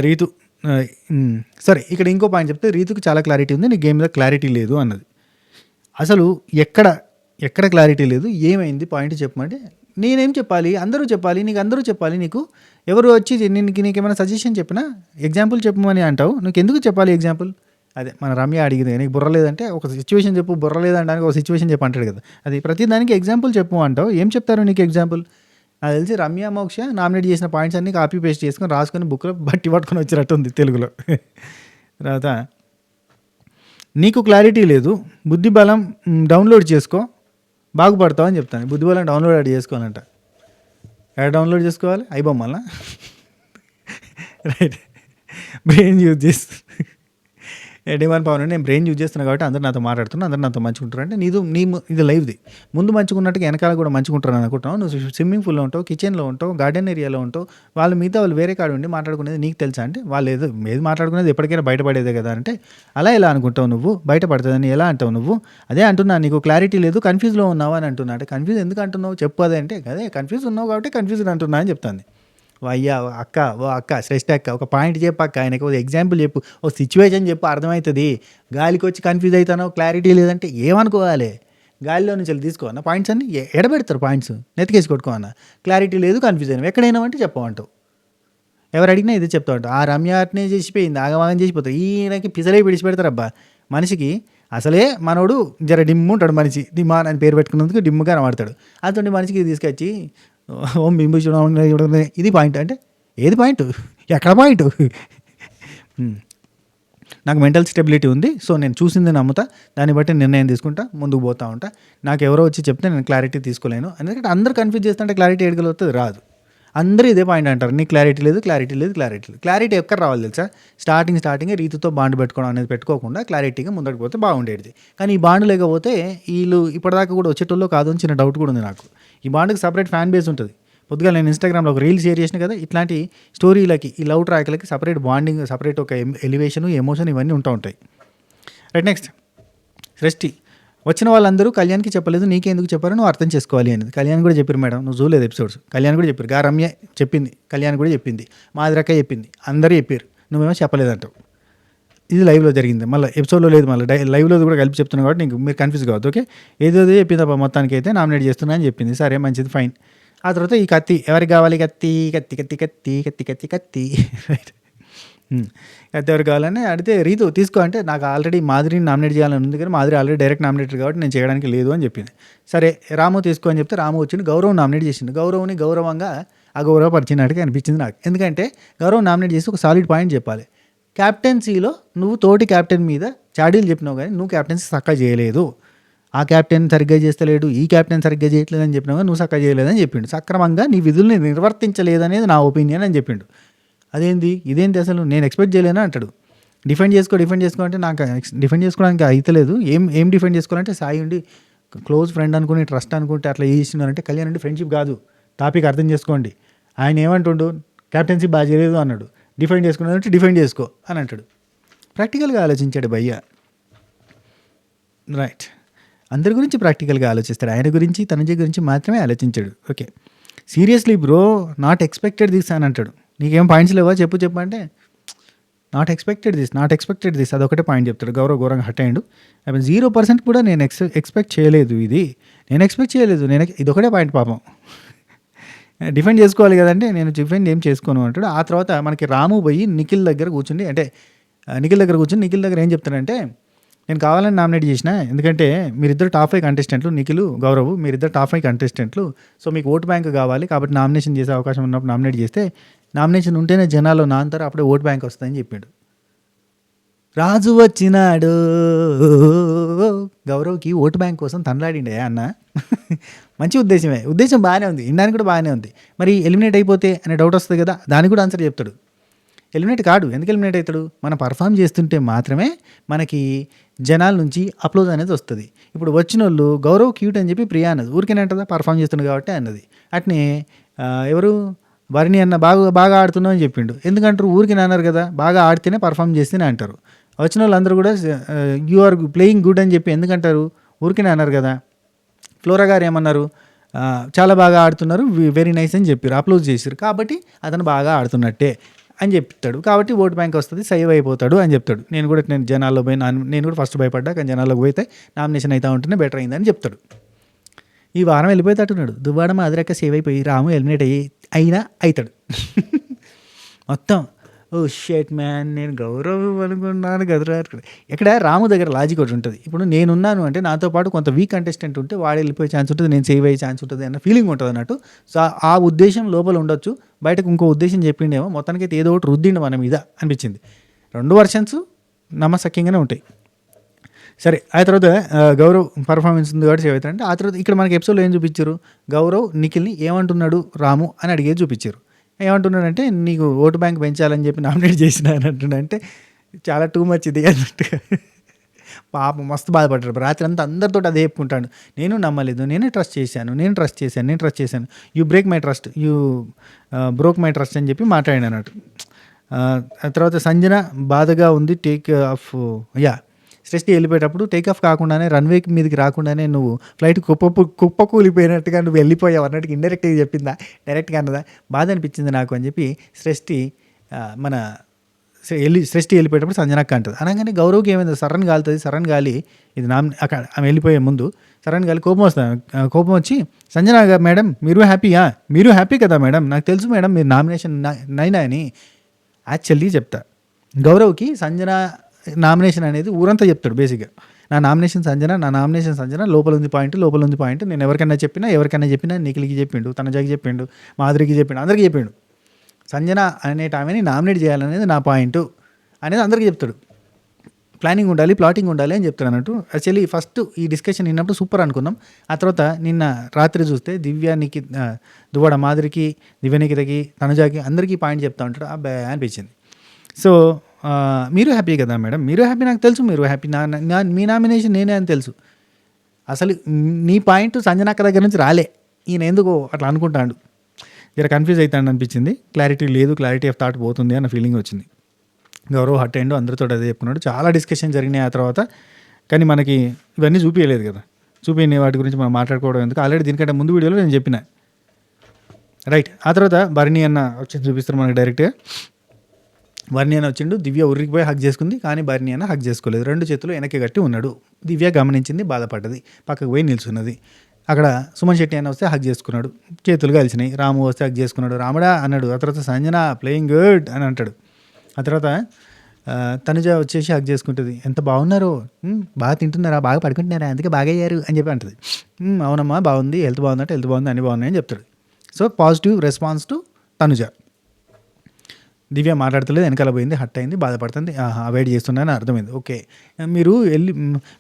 రీతు సరే, ఇక్కడ ఇంకో పాయింట్ చెప్తే రీతుకు చాలా క్లారిటీ ఉంది, నీ గేమ్ మీద క్లారిటీ లేదు అన్నది. అసలు ఎక్కడ క్లారిటీ లేదు, ఏమైంది పాయింట్ చెప్పమంటే నేనేం చెప్పాలి, అందరూ చెప్పాలి, అందరూ చెప్పాలి. నీకు ఎవరు వచ్చి నీకేమైనా సజెషన్ చెప్పినా ఎగ్జాంపుల్ చెప్పమని అంటావు, నీకు ఎందుకు చెప్పాలి ఎగ్జాంపుల్? అదే మన రమ్య అడిగింది, నీకు బుర్ర లేదంటే ఒక సిచ్యువేషన్ చెప్పు, బుర్ర లేదంటానికి ఒక సిచ్యువేషన్ చెప్పు అంటాడు కదా. అది ప్రతి దానికి ఎగ్జాంపుల్ చెప్పు అంటావు, ఏం చెప్తారు నీకు ఎగ్జాంపుల్? నాకు తెలిసి రమ్య మోక్ష నామినేట్ చేసిన పాయింట్స్ అన్నీ కాపీ పేస్ట్ చేసుకొని రాసుకొని బుక్లో బట్టి పట్టుకొని వచ్చినట్టు ఉంది తెలుగులో. తర్వాత నీకు క్లారిటీ లేదు, బుద్ధి బలం డౌన్లోడ్ చేసుకో బాగుపడతావు అని చెప్తాను. బుద్ధి బలం డౌన్లోడ్ చేసుకోవాలంట. ఎలా డౌన్లోడ్ చేసుకోవాలి? ఐబొమ్మలా? రైట్, బ్రెయిన్ యూజ్ చేస్తుంది. డిమాండ్ పవన్ నేను బ్రెయిన్ యూజ్ చేస్తున్నాను కాబట్టి అందరూ నాతో మాట్లాడుతున్నా, అందరూ నాతో మంచిగా ఉంటారు. అంటే ఇది లైవ్ది, ముందు మంచిగా ఉన్నట్టుగా వెనకాల కూడా మంచిగా ఉంటారు అనుకుంటున్నావు. నువ్వు స్విమ్మింగ్ పూల్లో ఉంటావు, కిచెన్లో ఉంటావు, గార్డెన్ ఏరియాలో ఉంటావు, మిగతా వాళ్ళు వేరే కాడ ఉండి మాట్లాడుకునేది నీకు తెలుసా? అంటే వాళ్ళు ఏది మాట్లాడుకునేది ఎప్పటికైనా బయటపడేదే కదా. అంటే అలా ఎలా అనుకుంటావు నువ్వు, బయటపడుతుందని ఎలా అంటావు నువ్వు? అదే అంటున్నా, నీకు క్లారిటీ లేదు, కన్ఫ్యూజ్లో ఉన్నావు అని అంటున్నా. అంటే కన్ఫ్యూజ్ ఎందుకు అంటున్నావు చెప్పు. అదే అంటే అదే కన్ఫ్యూజ్ ఉన్నావు కాబట్టి కన్ఫ్యూజ్డ్ అంటున్నా అని చెప్తాను. అయ్యా అక్క శ్రేష్ఠ అక్క, ఒక పాయింట్ చెప్పు అక్క, ఆయనకి ఒక ఎగ్జాంపుల్ చెప్పు, ఒక సిచ్యువేషన్ చెప్పు, అర్థమవుతుంది. గాలికి వచ్చి కన్ఫ్యూజ్ అవుతానో క్లారిటీ లేదంటే ఏమనుకోవాలి? గాలిలో నుంచి వెళ్ళి తీసుకోవన్నా పాయింట్స్ అన్ని ఎడబెడతారు, పాయింట్స్ నెతికేసి కొట్టుకోవన్నా. క్లారిటీ లేదు, కన్ఫ్యూజ్ అయినా ఎక్కడైనా అంటే చెప్పమంటావు. ఎవరు అడిగినా ఇదే చెప్తా ఉంటావు. ఆ రమ్య అట్నే చేసిపోయింది, ఆగమాగం చేసిపోతారు. ఈయనకి పిసలే విడిచిపెడతారు. అబ్బా మనిషికి అసలే మనోడు జర డిమ్ము ఉంటాడు, మనిషి డిమ్మా అని పేరు పెట్టుకున్నందుకు డిమ్ముగా కనబడతాడు. అటువంటి మనిషికి తీసుకొచ్చి ఓం బింబు చూడ, ఇది పాయింట్ అంటే ఏది పాయింట్, ఎక్కడ పాయింట్? నాకు మెంటల్ స్టెబిలిటీ ఉంది, సో నేను చూసింది నమ్ముతా, దాన్ని బట్టి నిర్ణయం తీసుకుంటా, ముందుకు పోతూ ఉంటా. నాకు ఎవరో వచ్చి చెప్తే నేను క్లారిటీ తీసుకోలేను. ఎందుకంటే అందరూ కన్ఫ్యూజ్ చేస్తుంటే క్లారిటీ ఎడగలుగుతుంది, రాదు. అందరూ ఇదే పాయింట్ అంటారు, నీకు క్లారిటీ ఎక్కడ రావాలి తెలుసా? స్టార్టింగ్ రీతితో బాండ్ పెట్టుకోవడం అనేది పెట్టుకోకుండా క్లారిటీగా ముందరికి పోతే బాగుండేది. కానీ ఈ బాండ్ లేకపోతే వీళ్ళు ఇప్పటిదాకా కూడా వచ్చేటోళ్ళు కాదు అని చిన్న డౌట్ కూడా ఉంది నాకు. ఈ బాండ్కి సపరేట్ ఫ్యాన్ బేస్ ఉంటుంది. పొద్దుగా నేను ఇన్స్టాగ్రామ్లో ఒక రీల్ షేర్ చేసిన కదా, ఇట్లాంటి స్టోరీలకి, ఈ లవ్ ట్రాక్లకి సపరేట్ బాండింగ్, సపరేట్ ఒక ఎలివేషన్, ఎమోషన్ ఇవన్నీ ఉంటాయి. రైట్, నెక్స్ట్ సృష్టి. వచ్చిన వాళ్ళందరూ కళ్యాణ్కి చెప్పలేదు, నీకే ఎందుకు చెప్పారో నువ్వు అర్థం చేసుకోవాలి అనేది. కళ్యాణ్ కూడా చెప్పారు మేడం, నువ్వు చూడలేదు ఎపిసోడ్స్. కళ్యాణ్ కూడా చెప్పారు, రమ్య చెప్పింది, కళ్యాణ్ కూడా చెప్పింది, మాదిరక్క చెప్పింది, అందరూ చెప్పారు, నువ్వేమో చెప్పలేదంటావు. ఇది లైవ్లో జరిగింది, మళ్ళీ ఎపిసోడ్లో లేదు, మళ్ళీ లైవ్లో కూడా కలిపి చెప్తున్నావు కాబట్టి నీకు మీరు కన్ఫ్యూజ్ కావద్దు. ఓకే, ఏదో చెప్పింది అబ్బా, మొత్తానికి అయితే నామినేట్ చేస్తున్నా అని చెప్పింది. సరే, మంచిది, ఫైన్. ఆ తర్వాత ఈ కత్తి ఎవరికి కావాలి? కత్తి రైట్, కత్తి ఎవరికి కావాలని అడిగితే రీతు తీసుకో అంటే, నాకు ఆల్రెడీ మాదిరిని నామినేట్ చేయాలని ఉంది కానీ మాదిరి ఆల్రెడీ డైరెక్ట్ నామినేటర్ కాబట్టి నేను చేయడానికి లేదు అని చెప్పింది. సరే రాము తీసుకో అని చెప్తే రాము వచ్చింది, గౌరవం నామినేట్ చేసింది. గౌరవ్ని గౌరవంగా అగౌరవపరిచినట్టుగా అనిపించింది నాకు. ఎందుకంటే గౌరవం నామినేట్ చేసి ఒక సాలిడ్ పాయింట్ చెప్పాలి. క్యాప్టెన్సీలో నువ్వు తోటి క్యాప్టెన్ మీద చాడీలు చెప్పినావు కానీ నువ్వు క్యాప్టెన్సీ చక్కగా చేయలేదు. ఆ క్యాప్టెన్ సరిగ్గా చేస్తలేడు, ఈ క్యాప్టెన్ సరిగ్గా చేయట్లేదని చెప్పినావా, నువ్వు సక్కగా చేయలేదని చెప్పిండు. సక్రమంగా నీ విధుల్ని నిర్వర్తించలేదనేది నా ఒపీనియన్ అని చెప్పిండు. అదేంది ఇదేంటి అసలు నేను ఎక్స్పెక్ట్ చేయలేనా అంటాడు. డిఫెండ్ చేసుకో అంటే నాకు డిఫెండ్ చేసుకోవడానికి అయితలేదు. ఏం డిఫెండ్ చేసుకోవాలంటే సాయి ఉండి క్లోజ్ ఫ్రెండ్ అనుకుని ట్రస్ట్ అనుకుంటే అట్లా చేస్తున్నారంటే కళ్యాణ్ అంటే ఫ్రెండ్షిప్ కాదు, టాపిక్ అర్థం చేసుకోండి. ఆయన ఏమంటుండు, క్యాప్టెన్సీ బాగా చేయలేదు అన్నాడు, డిఫెండ్ చేసుకున్నాడంటే డిఫెండ్ చేసుకో అని అంటాడు. ప్రాక్టికల్గా ఆలోచించాడు భయ్య. రైట్, అందరి గురించి ప్రాక్టికల్గా ఆలోచిస్తాడు, ఆయన గురించి తనుజ గురించి మాత్రమే ఆలోచించాడు. Okay, seriously bro, not expected this అని అంటాడు. నీకేం పాయింట్స్ లేవా చెప్పు అంటే నాట్ ఎక్స్పెక్టెడ్ దిస్ అదొకటే పాయింట్ చెప్తాడు. గౌరవ్ ఘోరంగా హట్ అయ్యాడు. 0% కూడా నేను ఎక్స్పెక్ట్ చేయలేదు, నేను ఎక్స్పెక్ట్ చేయలేదు, ఇదొకటే పాయింట్ పాపం. డిఫెండ్ చేసుకోవాలి కదంటే నేను డిఫెండ్ ఏం చేసుకోను అంటాడు. ఆ తర్వాత మనకి రాము పోయి నిఖిల్ దగ్గర కూర్చుని నిఖిల్ దగ్గర ఏం చెప్తాడంటే, నేను కావాలని నామినేట్ చేసిన, ఎందుకంటే మీరిద్దరు టాప్ 5 కంటెస్టెంట్లు, నిఖిల్ గౌరవ్ మీరిద్దరు టాప్ 5 కంటెస్టెంట్లు, సో మీకు ఓటు బ్యాంక్ కావాలి కాబట్టి నామినేషన్ చేసే అవకాశం ఉన్నప్పుడు నామినేట్ చేస్తే, నామినేషన్ ఉంటేనే జనాలు నాంతారు, అప్పుడే ఓటు బ్యాంక్ వస్తుందని చెప్పాడు. రాజు వచ్చినాడు, గౌరవ్కి ఓటు బ్యాంక్ కోసం తనలాడిండే అన్న. మంచి ఉద్దేశం బాగానే ఉంది, ఇండానికి కూడా బాగానే ఉంది. మరి ఎలిమినేట్ అయిపోతే అనే డౌట్ వస్తుంది కదా, దానికి కూడా ఆన్సర్ చెప్తాడు. ఎలిమినేట్ కాడు, ఎందుకు ఎలిమినేట్ అవుతాడు, మనం పర్ఫామ్ చేస్తుంటే మాత్రమే మనకి జనాల నుంచి అప్లోజ్ అనేది వస్తుంది. ఇప్పుడు వచ్చిన వాళ్ళు గౌరవ్ క్యూట్ అని చెప్పి ప్రియా అన్నది, ఊరికేనే అంటుందా పర్ఫామ్ చేస్తుంది కాబట్టి అన్నది. అట్నే ఎవరు భరణి అన్న బాగా ఆడుతున్నావు అని చెప్పిండు, ఎందుకంటారు ఊరికే అన్నారు కదా, బాగా ఆడితేనే పర్ఫామ్ చేస్తేనే అంటారు. వచ్చిన వాళ్ళందరూ కూడా యు ఆర్ ప్లేయింగ్ గుడ్ అని చెప్పి ఎందుకంటారు, ఊరికేనే అన్నారు కదా. ఫ్లోరా గారు ఏమన్నారు, చాలా బాగా ఆడుతున్నారు, వెరీ నైస్ అని చెప్పారు, అప్లోజ్ చేశారు, కాబట్టి అతను బాగా ఆడుతున్నట్టే అని చెప్తాడు. కాబట్టి ఓటు బ్యాంక్ వస్తుంది, సేవ్ అయిపోతాడు అని చెప్తాడు. నేను జనాల్లో పోయి నేను కూడా ఫస్ట్ భయపడ్డా, కానీ జనాల్లోకి పోతే నామినేషన్ అయితే ఉంటేనే బెటర్ అయిందని చెప్తాడు. ఈ వారం వెళ్ళిపోయేటట్టున్నాడు. దువ్వాడ మాదిరక్క సేవ్ అయిపోయి రాము ఎలిమినేట్ అయినా అవుతాడు. మొత్తం ఓ షేట్ మ్యాన్, నేను గౌరవం అనుకున్నాను కదరా. ఇక్కడ రాము దగ్గర లాజిక్ ఒకటి ఉంటుంది. ఇప్పుడు నేనున్నాను అంటే నాతో పాటు కొంత వీక్ కంటెస్టెంట్ ఉంటే వాడు వెళ్ళిపోయే ఛాన్స్ ఉంటుంది, నేను సేవ్ అయ్యే ఛాన్స్ ఉంటుంది అన్న ఫీలింగ్ ఉంటుంది అన్నట్టు. సో ఆ ఉద్దేశం లోపల ఉండొచ్చు, బయటకు ఇంకో ఉద్దేశం చెప్పిండేమో, మొత్తానికి ఏదో ఒకటి రుద్దిండు మన మీద అనిపించింది. 2 వర్షన్స్ నమ్మసక్యంగానే ఉంటాయి. సరే, ఆ తర్వాత గౌరవ్ పర్ఫార్మెన్స్ ఉంది కాబట్టి సేవ్ అవుతారంటే, ఆ తర్వాత ఇక్కడ మనకి ఎపిసోడ్లో ఏం చూపించారు, గౌరవ్ నిఖిల్ని ఏమంటున్నాడు రాము అని అడిగేది చూపించారు. ఏమంటున్నాడంటే, నీకు ఓటు బ్యాంక్ పెంచాలని చెప్పి నామినేట్ చేసిన అని అంటున్నాడంటే, చాలా టూ మచ్ ఇది అన్నట్టుగా. పాపం మస్తు బాధపడ్డాడు. రాత్రి అంతా అందరితో అదే చెప్పుకుంటాడు, నేను నమ్మలేదు, నేను ట్రస్ట్ చేశాను, you break my trust, you broke my trust అని చెప్పి మాట్లాడాను అన్నట్టు. ఆ తర్వాత సంజన బాధగా ఉంది, టేక్ ఆఫ్ సృష్టి వెళ్ళిపోయేటప్పుడు టేక్ ఆఫ్ కాకుండానే రన్వే మీదకి రాకుండానే నువ్వు ఫ్లైట్ కుప్పకూలిపోయినట్టుగా నువ్వు వెళ్ళిపోయావు అన్నట్టుగా ఇండైరెక్ట్గా చెప్పిందా, డైరెక్ట్గా అన్నదా, బాధ అనిపించింది నాకు అని చెప్పి సృష్టి సృష్టి వెళ్ళిపోయేటప్పుడు సంజనక్క అంటుంది. అనగానే గౌరవ్కి ఏమైంది, సరన్ గాలి ఇది అక్కడ ఆమె వెళ్ళిపోయే ముందు సరన్ గాలి కోపం వచ్చి, సంజన మేడం మీరు హ్యాపీ కదా మేడం, నాకు తెలుసు మేడం మీరు నామినేషన్ నైనా అని యాక్చువల్లీ చెప్తా. గౌరవ్కి సంజన నామినేషన్ అనేది ఊరంతా చెప్తాడు బేసిక్గా, నా నామినేషన్ సంజన, లోపల ఉంది పాయింట్, నేను ఎవరికైనా చెప్పినా నిఖిల్కి చెప్పిండు, తనజాకి చెప్పిండు, మాధురికి చెప్పిండు, అందరికీ చెప్పిండు, సంజన అనే ఆమెని నామినేట్ చేయాలనేది నా పాయింట్ అనేది అందరికీ చెప్తాడు. ప్లానింగ్ ఉండాలి, ప్లాటింగ్ ఉండాలి అని చెప్తాడు అన్నట్టు. యాక్చువల్లీ ఫస్ట్ ఈ డిస్కషన్ విన్నప్పుడు సూపర్ అనుకున్నాం. ఆ తర్వాత నిన్న రాత్రి చూస్తే దువ్వాడ మాధురికి, దివ్యనికితకి, తనుజాకి అందరికీ పాయింట్ చెప్తా ఉంటాడు. అబ్బాయి అనిపించింది. సో మీరు హ్యాపీ కదా మేడం, మీరు హ్యాపీ నాకు తెలుసు, మీరు హ్యాపీ, మీ నామినేషన్ నేనే అని తెలుసు. అసలు నీ పాయింట్ సంజనక్క దగ్గర నుంచి రాలే, ఈయన ఎందుకో అట్లా అనుకుంటాడు, జర కన్ఫ్యూజ్ అవుతాడు అనిపించింది. క్లారిటీ ఆఫ్ థాట్ పోతుంది అన్న ఫీలింగ్ వచ్చింది. గౌరవ్ హట్ అయ్యిండు, అందరితో అదే చెప్పుకున్నాడు. చాలా డిస్కషన్ జరిగినాయి ఆ తర్వాత, కానీ మనకి ఇవన్నీ చూపించలేదు కదా, చూపించే వాటి గురించి మనం మాట్లాడుకోవడం ఎందుకు, ఆల్రెడీ దీనికంటే ముందు వీడియోలో నేను చెప్పిన. రైట్, ఆ తర్వాత భరణి అన్న వచ్చి చూపిస్తారు మనకి డైరెక్ట్గా. భరణి అన్న వచ్చిండు, దివ్య ఉరికిపోయి హక్ చేసుకుంది, కానీ భరణి అన్న హక్ చేసుకోలేదు, 2 చేతులు వెనక్కి గట్టి ఉన్నాడు. దివ్య గమనించింది, బాధపడ్డది, పక్కకు పోయి నిల్చున్నది. అక్కడ సుమన్ శెట్టి అన్న వస్తే హక్ చేసుకున్నాడు, చేతులు కలిసినాయి. రాము వస్తే హక్ చేసుకున్నాడు, రాముడా అన్నాడు. ఆ తర్వాత సంజన ప్లేయింగ్ గుడ్ అని అంటాడు. ఆ తర్వాత తనుజ వచ్చేసి హక్ చేసుకుంటుంది, ఎంత బాగున్నారో, బాగా తింటున్నారా, బాగా పడుకుంటున్నారా, అందుకే బాగా అయ్యారు అని చెప్పి అంటుంది. అవునమ్మా బాగుంది, హెల్త్ బాగుంది, అన్నీ బాగున్నాయి అని చెప్తాడు. So positive response to Tanuja. Divya మాట్లాడతలేదు, వెనకాల పోయింది, హట్ అయింది, బాధపడుతుంది, అవాయిడ్ చేస్తున్నారని అర్థమైంది. ఓకే,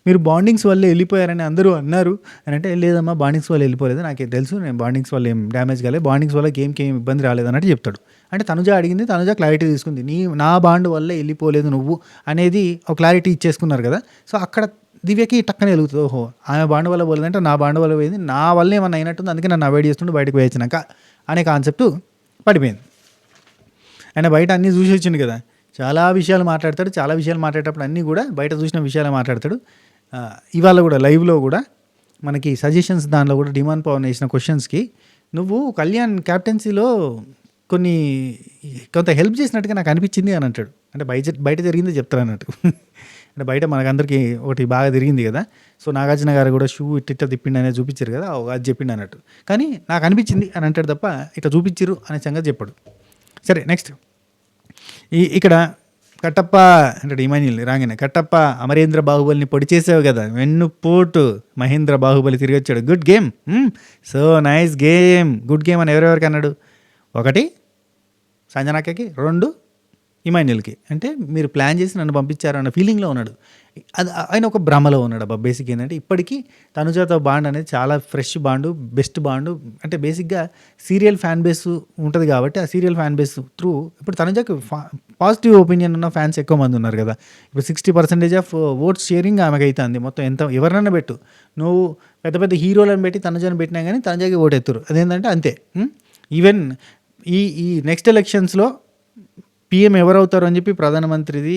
మీరు బాండింగ్స్ వల్లే వెళ్ళిపోయారని అందరూ అన్నారు అని అంటే, లేదమ్మా బాండింగ్స్ వల్ల వెళ్ళిపోలేదు, నాకేం తెలుసు, నేను బాండింగ్స్ వల్ల ఏం డ్యామేజ్ కాలేదు, బాండింగ్స్ వల్ల గేమ్కి ఏం ఇబ్బంది రాలేదు అన్నట్టు చెప్తాడు. అంటే తనుజ అడిగింది, తనుజ క్లారిటీ తీసుకుంది, నా బాండ్ వల్ల వెళ్ళిపోలేదు నువ్వు అనేది ఒక క్లారిటీ ఇచ్చేసుకున్నారు కదా. సో అక్కడ దివ్యకి టక్కనే వెలుగుతుంది, ఓహో ఆమె బాండ్ వల్ల పోలేదంటే నా బాండ్ వల్ల పోయింది, నా వల్ల ఏమన్నా అయినట్టుంది, అందుకే నన్ను అవాయిడ్ చేస్తుంటే బయటకు వేయించినాక అనే కాన్సెప్ట్ పడిపోయింది. ఆయన బయట అన్నీ చూసి వచ్చింది కదా, చాలా విషయాలు మాట్లాడతాడు, చాలా విషయాలు మాట్లాడేటప్పుడు అన్నీ కూడా బయట చూసిన విషయాలు మాట్లాడతాడు. ఇవాళ కూడా లైవ్లో కూడా మనకి సజెషన్స్ దానిలో కూడా డిమాండ్ పవన్ వేసిన క్వశ్చన్స్కి నువ్వు కళ్యాణ్ క్యాప్టెన్సీలో కొంత హెల్ప్ చేసినట్టుగా నాకు అనిపించింది అని అంటాడు. అంటే బయట జరిగింది చెప్తారు అన్నట్టు. అంటే బయట మనకందరికీ ఒకటి బాగా తిరిగింది కదా, సో నాగార్జున గారు కూడా షూ ఇట్ట తిప్పిండి అనేది చూపించారు కదా, అది చెప్పిండి అన్నట్టు. కానీ నాకు అనిపించింది అని అంటాడు తప్ప ఇట్లా చూపించారు అనే సంగతి చెప్పాడు. సరే నెక్స్ట్ ఇక్కడ కట్టప్ప అంటే ఇమాన్యుల్ రాగానే, కట్టప్ప అమరేంద్ర బాహుబలిని పొడి చేసావు కదా, వెన్నుపోటు మహేంద్ర బాహుబలి తిరిగి వచ్చాడు, good game, so nice game, good game అని ఎవరెవరికి అన్నాడు. 1 సంజనాకి, 2 ఇమాన్యుల్కి. అంటే మీరు ప్లాన్ చేసి నన్ను పంపించారు అన్న ఫీలింగ్లో ఉన్నాడు. అది ఆయన ఒక భ్రమలో ఉన్నాడు. అబ్బా బేసిక్ ఏంటంటే ఇప్పటికీ తనుజాతో బాండ్ అనేది చాలా ఫ్రెష్ బాండు, బెస్ట్ బాండు. అంటే బేసిక్గా సీరియల్ ఫ్యాన్ బేస్ ఉంటుంది కాబట్టి ఆ సీరియల్ ఫ్యాన్ బేస్ త్రూ ఇప్పుడు తనుజాకి పాజిటివ్ ఒపీనియన్ ఉన్న ఫ్యాన్స్ ఎక్కువ మంది ఉన్నారు కదా. ఇప్పుడు 60% ఆఫ్ ఓట్స్ షేరింగ్ ఆమెకు అవుతుంది. మొత్తం ఎవరినైనా పెట్టు, నువ్వు పెద్ద పెద్ద హీరోలను పెట్టి తనుజాని పెట్టినా కానీ తనుజాకి ఓటు ఎత్తురు. అదేంటంటే అంతే. ఈవెన్ ఈ నెక్స్ట్ ఎలక్షన్స్లో పీఎం ఎవరవుతారు అని చెప్పి ప్రధానమంత్రిది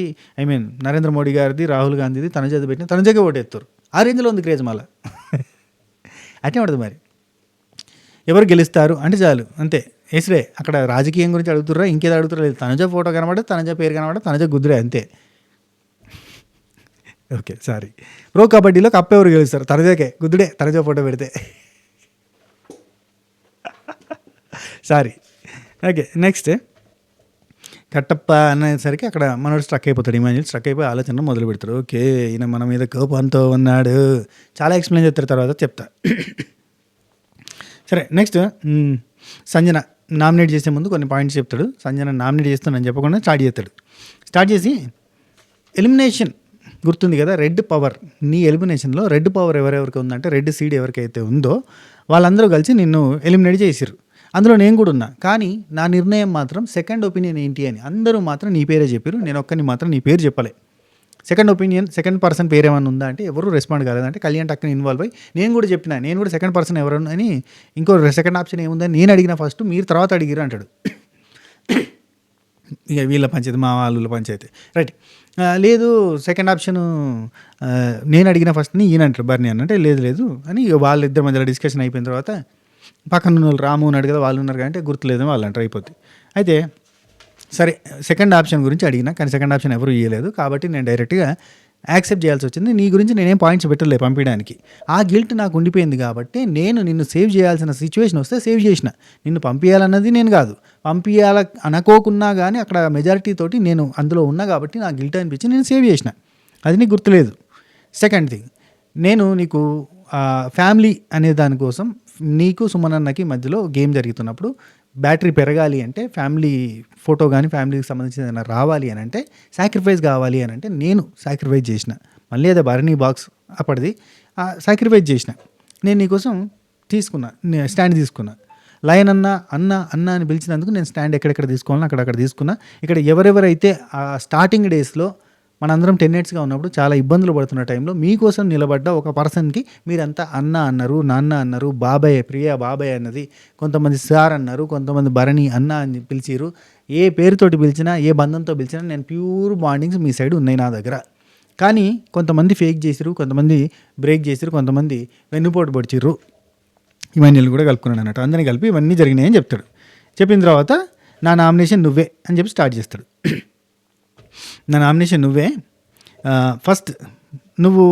నరేంద్ర మోడీ గారిది, రాహుల్ గాంధీది, తనుజాది పెట్టిన తనుజాకే ఓటు ఎత్తారు. ఆ రేంజ్లో ఉంది క్రేజ్. మళ్ళీ అట్టే ఉంటుంది. మరి ఎవరు గెలుస్తారు అంటే చాలు అంతే ఎస్రే. అక్కడ రాజకీయం గురించి అడుగుతుర్రా, ఇంకేదో అడుగుతురా లేదు, తనుజా ఫోటో కనబడే, తనుజా పేరు కనబడే, తనుజా గుద్దురే అంతే. Okay sorry. ప్రో కబడ్డీలో కప్ ఎవరు గెలుస్తారు? తనుజాకే, గుద్దుడే తనుజా ఫోటో పెడితే. సారీ. ఓకే నెక్స్ట్ కట్టప్ప అనేసరికి అక్కడ మనోడు స్ట్రక్ అయిపోతాడు. ఇమాన్యుల్ స్ట్రక్ అయిపోయి ఆలోచన మొదలు పెడతాడు. ఓకే ఈయన మన మీద కోపంతో ఉన్నాడు, చాలా ఎక్స్ప్లెయిన్ చేస్తారు, తర్వాత చెప్తా. సరే నెక్స్ట్ సంజన నామినేట్ చేసే ముందు కొన్ని పాయింట్స్ చెప్తాడు. సంజన నామినేట్ చేస్తానని చెప్పకుండా స్టార్ట్ చేసి ఎలిమినేషన్ గుర్తుంది కదా, రెడ్ పవర్, నీ ఎలిమినేషన్లో రెడ్ పవర్ ఎవరెవరికి ఉందంటే రెడ్ సీడ్ ఎవరికైతే ఉందో వాళ్ళందరూ కలిసి నిన్ను ఎలిమినేట్ చేసిరు. అందులో నేను కూడా ఉన్నా. కానీ నా నిర్ణయం మాత్రం సెకండ్ ఒపీనియన్ ఏంటి అని అందరూ మాత్రం నీ పేరే చెప్పారు, నేను ఒక్కని మాత్రం నీ పేరు చెప్పలే. సెకండ్ పర్సన్ పేరు ఏమైనా ఉందా అంటే ఎవరు రెస్పాండ్ కాలేదంటే కళ్యాణ్ టక్కని ఇన్వాల్వ్ అయ్యి నేను కూడా చెప్పిన, నేను కూడా సెకండ్ పర్సన్ ఎవరు అని, ఇంకో సెకండ్ ఆప్షన్ ఏముందని నేను అడిగిన, ఫస్ట్ మీరు తర్వాత అడిగిరు అంటాడు. ఇక వీళ్ళ పంచాయతీ, మా వాళ్ళ పంచాయతీ రైట్. లేదు సెకండ్ ఆప్షన్ నేను అడిగిన ఫస్ట్ అని ఈయన అంటారు, బర్నీ అని. అంటే లేదు అని వాళ్ళిద్దరి మధ్యలో డిస్కషన్ అయిపోయిన తర్వాత పక్కన ఉన్న వాళ్ళు రాము ఉన్నాడు కదా, వాళ్ళు ఉన్నారు అంటే గుర్తులేదని వాళ్ళు అంటారు, అయిపోద్ది. అయితే సరే సెకండ్ ఆప్షన్ గురించి అడిగినా కానీ సెకండ్ ఆప్షన్ ఎవరు ఇవ్వలేదు కాబట్టి నేను డైరెక్ట్గా యాక్సెప్ట్ చేయాల్సి వచ్చింది. నీ గురించి నేనేం పాయింట్స్ పెట్టలేదు పంపించడానికి, ఆ గిల్ట్ నాకు ఉండిపోయింది కాబట్టి నేను నిన్ను సేవ్ చేయాల్సిన సిచ్యువేషన్ వస్తే సేవ్ చేసిన. నిన్ను పంపించాలన్నది నేను కాదు, పంపించాల అనుకోకున్నా కానీ అక్కడ మెజారిటీ తోటి నేను అందులో ఉన్నా కాబట్టి నాకు గిల్ట్ అనిపించి నేను సేవ్ చేసిన, అది నీకు గుర్తులేదు. సెకండ్ థింగ్, నేను నీకు ఫ్యామిలీ అనే దానికోసం నీకు సుమనన్నకి మధ్యలో గేమ్ జరుగుతున్నప్పుడు బ్యాటరీ పెరగాలి అంటే ఫ్యామిలీ ఫోటో కానీ ఫ్యామిలీకి సంబంధించిన ఏదైనా రావాలి అని అంటే సాక్రిఫైస్ కావాలి అని అంటే నేను సాక్రిఫైస్ చేసిన. మళ్ళీ అదే భరణి బాక్స్ అప్పటిది సాక్రిఫైస్ చేసిన. నేను నీకోసం స్టాండ్ తీసుకున్నా. లయన్ అన్న అని పిలిచినందుకు నేను స్టాండ్ ఎక్కడెక్కడ తీసుకోవాలని అక్కడక్కడ తీసుకున్నా. ఇక్కడ ఎవరెవరైతే ఆ స్టార్టింగ్ డేస్లో మనందరం 10 yearsగా ఉన్నప్పుడు చాలా ఇబ్బందులు పడుతున్న టైంలో మీకోసం నిలబడ్డ ఒక పర్సన్కి మీరంతా అన్న అన్నారు, నాన్న అన్నారు, బాబాయ్ ప్రియా బాబాయ్ అన్నది, కొంతమంది సార్ అన్నారు, కొంతమంది భరణి అన్న అని పిలిచిరు. ఏ పేరుతోటి పిలిచినా ఏ బంధంతో పిలిచినా నేను ప్యూర్ బాండింగ్స్ మీ సైడ్ ఉన్నాయి నా దగ్గర. కానీ కొంతమంది ఫేక్ చేసిరు, కొంతమంది బ్రేక్ చేసిరు, కొంతమంది వెన్నుపోటు పొడిచిర్రు. ఇవన్నీ కూడా కలుపుకున్నాడు అన్నట్టు. అందరినీ కలిపి ఇవన్నీ జరిగినాయి అని చెప్తాడు. చెప్పిన తర్వాత నా నామినేషన్ నువ్వే అని చెప్పి స్టార్ట్ చేస్తాడు. నా నామినేషన్ నువ్వే. ఫస్ట్ నువ్వు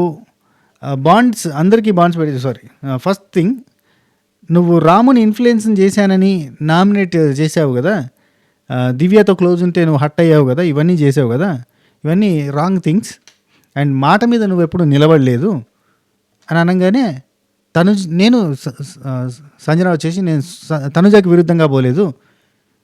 బాండ్స్ అందరికీ బాండ్స్ పెట్టి ఫస్ట్ థింగ్ నువ్వు రాముని ఇన్ఫ్లుయెన్స్ చేశానని నామినేట్ చేసావు కదా, దివ్యతో క్లోజ్ ఉంటే నువ్వు హట్ అయ్యావు కదా, ఇవన్నీ చేసావు కదా, ఇవన్నీ రాంగ్ థింగ్స్. అండ్ మాట మీద నువ్వు ఎప్పుడు నిలబడలేదు అని అనగానే నేను సంజన వచ్చేసి నేను తనుజాకి విరుద్ధంగా పోలేదు,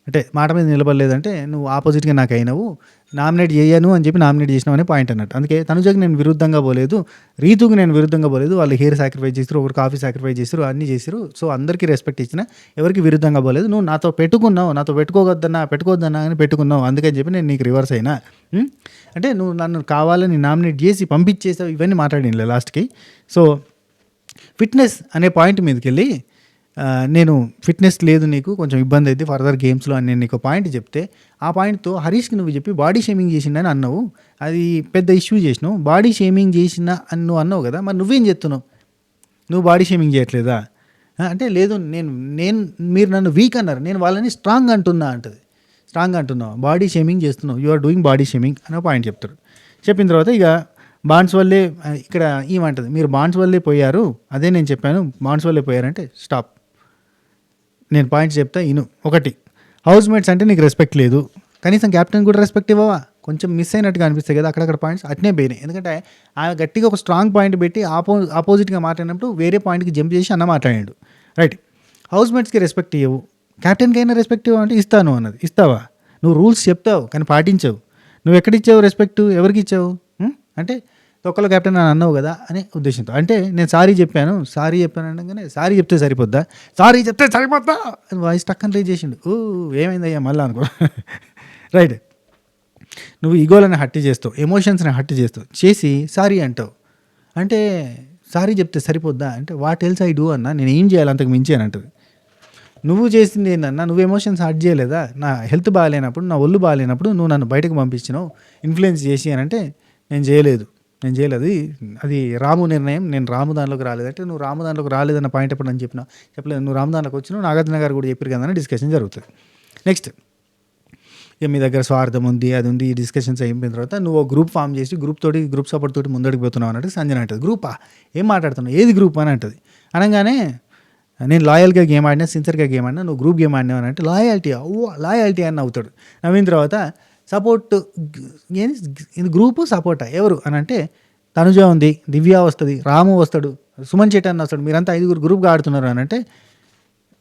అంటే మాట మీద నిలబడలేదంటే నువ్వు ఆపోజిట్గా నాకు అయినావు, నామినేట్ చేయను అని చెప్పి నామినేట్ చేసినావు అనే పాయింట్ అన్నట్టు. అందుకే తనుజకి నేను విరుద్ధంగా పోలేదు, రీతుకి నేను విరుద్ధంగా పోలేదు. వాళ్ళు హెయిర్ సాక్రిఫైస్ చేస్తారు, ఒకరు కాఫీ సాక్రిఫైస్ చేస్తారు, అన్నీ చేస్తారు. సో అందరికీ రెస్పెక్ట్ ఇచ్చిన, ఎవరికి విరుద్ధంగా పోలేదు. నువ్వు నాతో పెట్టుకున్నావు, నాతో పెట్టుకోవద్దన్నా అని పెట్టుకున్నావు, అందుకని చెప్పి నేను నీకు రివర్స్ అయినా. అంటే నువ్వు నన్ను కావాలని నామినేట్ చేసి పంపించేసావు, ఇవన్నీ మాట్లాడినలే లాస్ట్కి. సో ఫిట్నెస్ అనే పాయింట్ మీదకి వెళ్ళి నేను ఫిట్నెస్ లేదు నీకు, కొంచెం ఇబ్బంది అయితే ఫర్దర్ గేమ్స్లో అని నేను నీకు పాయింట్ చెప్తే, ఆ పాయింట్తో హరీష్కి నువ్వు చెప్పి బాడీ షేమింగ్ చేసిందని అన్నావు. అది పెద్ద ఇష్యూ చేసినావు. బాడీ షేమింగ్ చేసిన అని నువ్వు అన్నావు కదా, మరి నువ్వేం చెప్తున్నావు? నువ్వు బాడీ షేమింగ్ చేయట్లేదా అంటే, లేదు నేను మీరు నన్ను వీక్ అన్నారు, నేను వాళ్ళని స్ట్రాంగ్ అంటున్నా అంటది. స్ట్రాంగ్ అంటున్నావు, బాడీ షేమింగ్ చేస్తున్నావు, you are doing body shaming అనే పాయింట్ చెప్తారు. చెప్పిన తర్వాత ఇక బాండ్స్ వల్లే ఇక్కడ ఏమంటది, మీరు బాండ్స్ వల్లే పోయారు, అదే నేను చెప్పాను, బాండ్స్ వల్లే పోయారంటే స్టాప్. నేను పాయింట్స్ చెప్తా ఇను. ఒకటి, హౌస్ మేట్స్ అంటే నీకు రెస్పెక్ట్ లేదు, కనీసం క్యాప్టెన్ కూడా రెస్పెక్ట్ ఇవ్వవా? కొంచెం మిస్ అయినట్టుగా అనిపిస్తాయి కదా అక్కడక్కడ పాయింట్స్, అట్నే పోయినాయి. ఎందుకంటే ఆయన గట్టిగా ఒక స్ట్రాంగ్ పాయింట్ పెట్టి ఆపోజిట్గా మాట్లాడినప్పుడు వేరే పాయింట్కి జంప్ చేసి అన్న మాట్లాడాడు. రైట్, హౌస్ మేట్స్కి రెస్పెక్ట్ ఇవ్వవు, క్యాప్టెన్కి అయినా రెస్పెక్ట్ ఇవ్వ అంటే ఇస్తాను అన్నది. ఇస్తావా? నువ్వు రూల్స్ చెప్తావు కానీ పాటించవు. నువ్వు ఎక్కడిచ్చావు రెస్పెక్ట్, ఎవరికి ఇచ్చావు? అంటే తొక్కలో క్యాప్టెన్ అని అన్నావు కదా అనే ఉద్దేశంతో. అంటే నేను సారీ చెప్పాను అనగానే సారీ చెప్తే సరిపోద్దా అని వాయిస్ టక్కని రేజ్ చేసిండు. ఏమైందయ్యా మళ్ళీ అనుకో. రైట్, నువ్వు ఈగోలని హట్టి చేస్తావు, ఎమోషన్స్ని హట్టి చేస్తావు, చేసి సారీ అంటావు. అంటే సారీ చెప్తే సరిపోద్దా అంటే, వాట్ ఎల్స్ ఐ డూ అన్నా, నేను ఏం చేయాలి అంతకు మించి అని అంటుంది. నువ్వు చేసింది ఏందన్నా, నువ్వు ఎమోషన్స్ హట్ చేయలేదా? నా హెల్త్ బాగాలేనప్పుడు, నా ఒళ్ళు బాగాలేనప్పుడు నువ్వు నన్ను బయటకు పంపించినావు ఇన్ఫ్లుయెన్స్ చేసి అని అంటే, నేను చేయలేదు. అది రాము నిర్ణయం, నేను రాము దానిలోకి రాలేదంటే, నువ్వు రాము దానిలోకి రాలేదన్న పాయింట్ ఎప్పుడు అని చెప్పలేదు. నువ్వు రాము దానిలోకి వచ్చినావు, నాగార్జున గారు కూడా చెప్పారు కదా అని డిస్కషన్ జరుగుతుంది. నెక్స్ట్, ఇక మీ దగ్గర స్వార్థం ఉంది, అది ఉంది, ఈ డిస్కషన్స్ అయిపోయిన తర్వాత నువ్వు గ్రూప్ ఫామ్ చేసి గ్రూప్ సపోర్ట్ తోటి ముందడికి పోతున్నావు అన్నట్టు సంజన అంటుంది. గ్రూపా? ఏం మాట్లాడుతున్నావు, ఏది గ్రూప్ అని అంటుంది. అనగానే నేను లాయల్గా గేమ్ ఆడినా, సిన్సియర్గా గేమ్ ఆడినా, నువ్వు గ్రూప్ గేమ్ ఆడినావు అని అంటే లాయల్టీ అని నవ్వుతాడు. నవ్విన తర్వాత సపోర్ట్ ఇది గ్రూపు సపోర్టా ఎవరు అని అంటే, తనుజ ఉంది, దివ్య వస్తుంది, రాము వస్తాడు, సుమన్ చెట్టి అన్న వస్తాడు, మీరంతా 5 గ్రూప్గా ఆడుతున్నారు అని అంటే,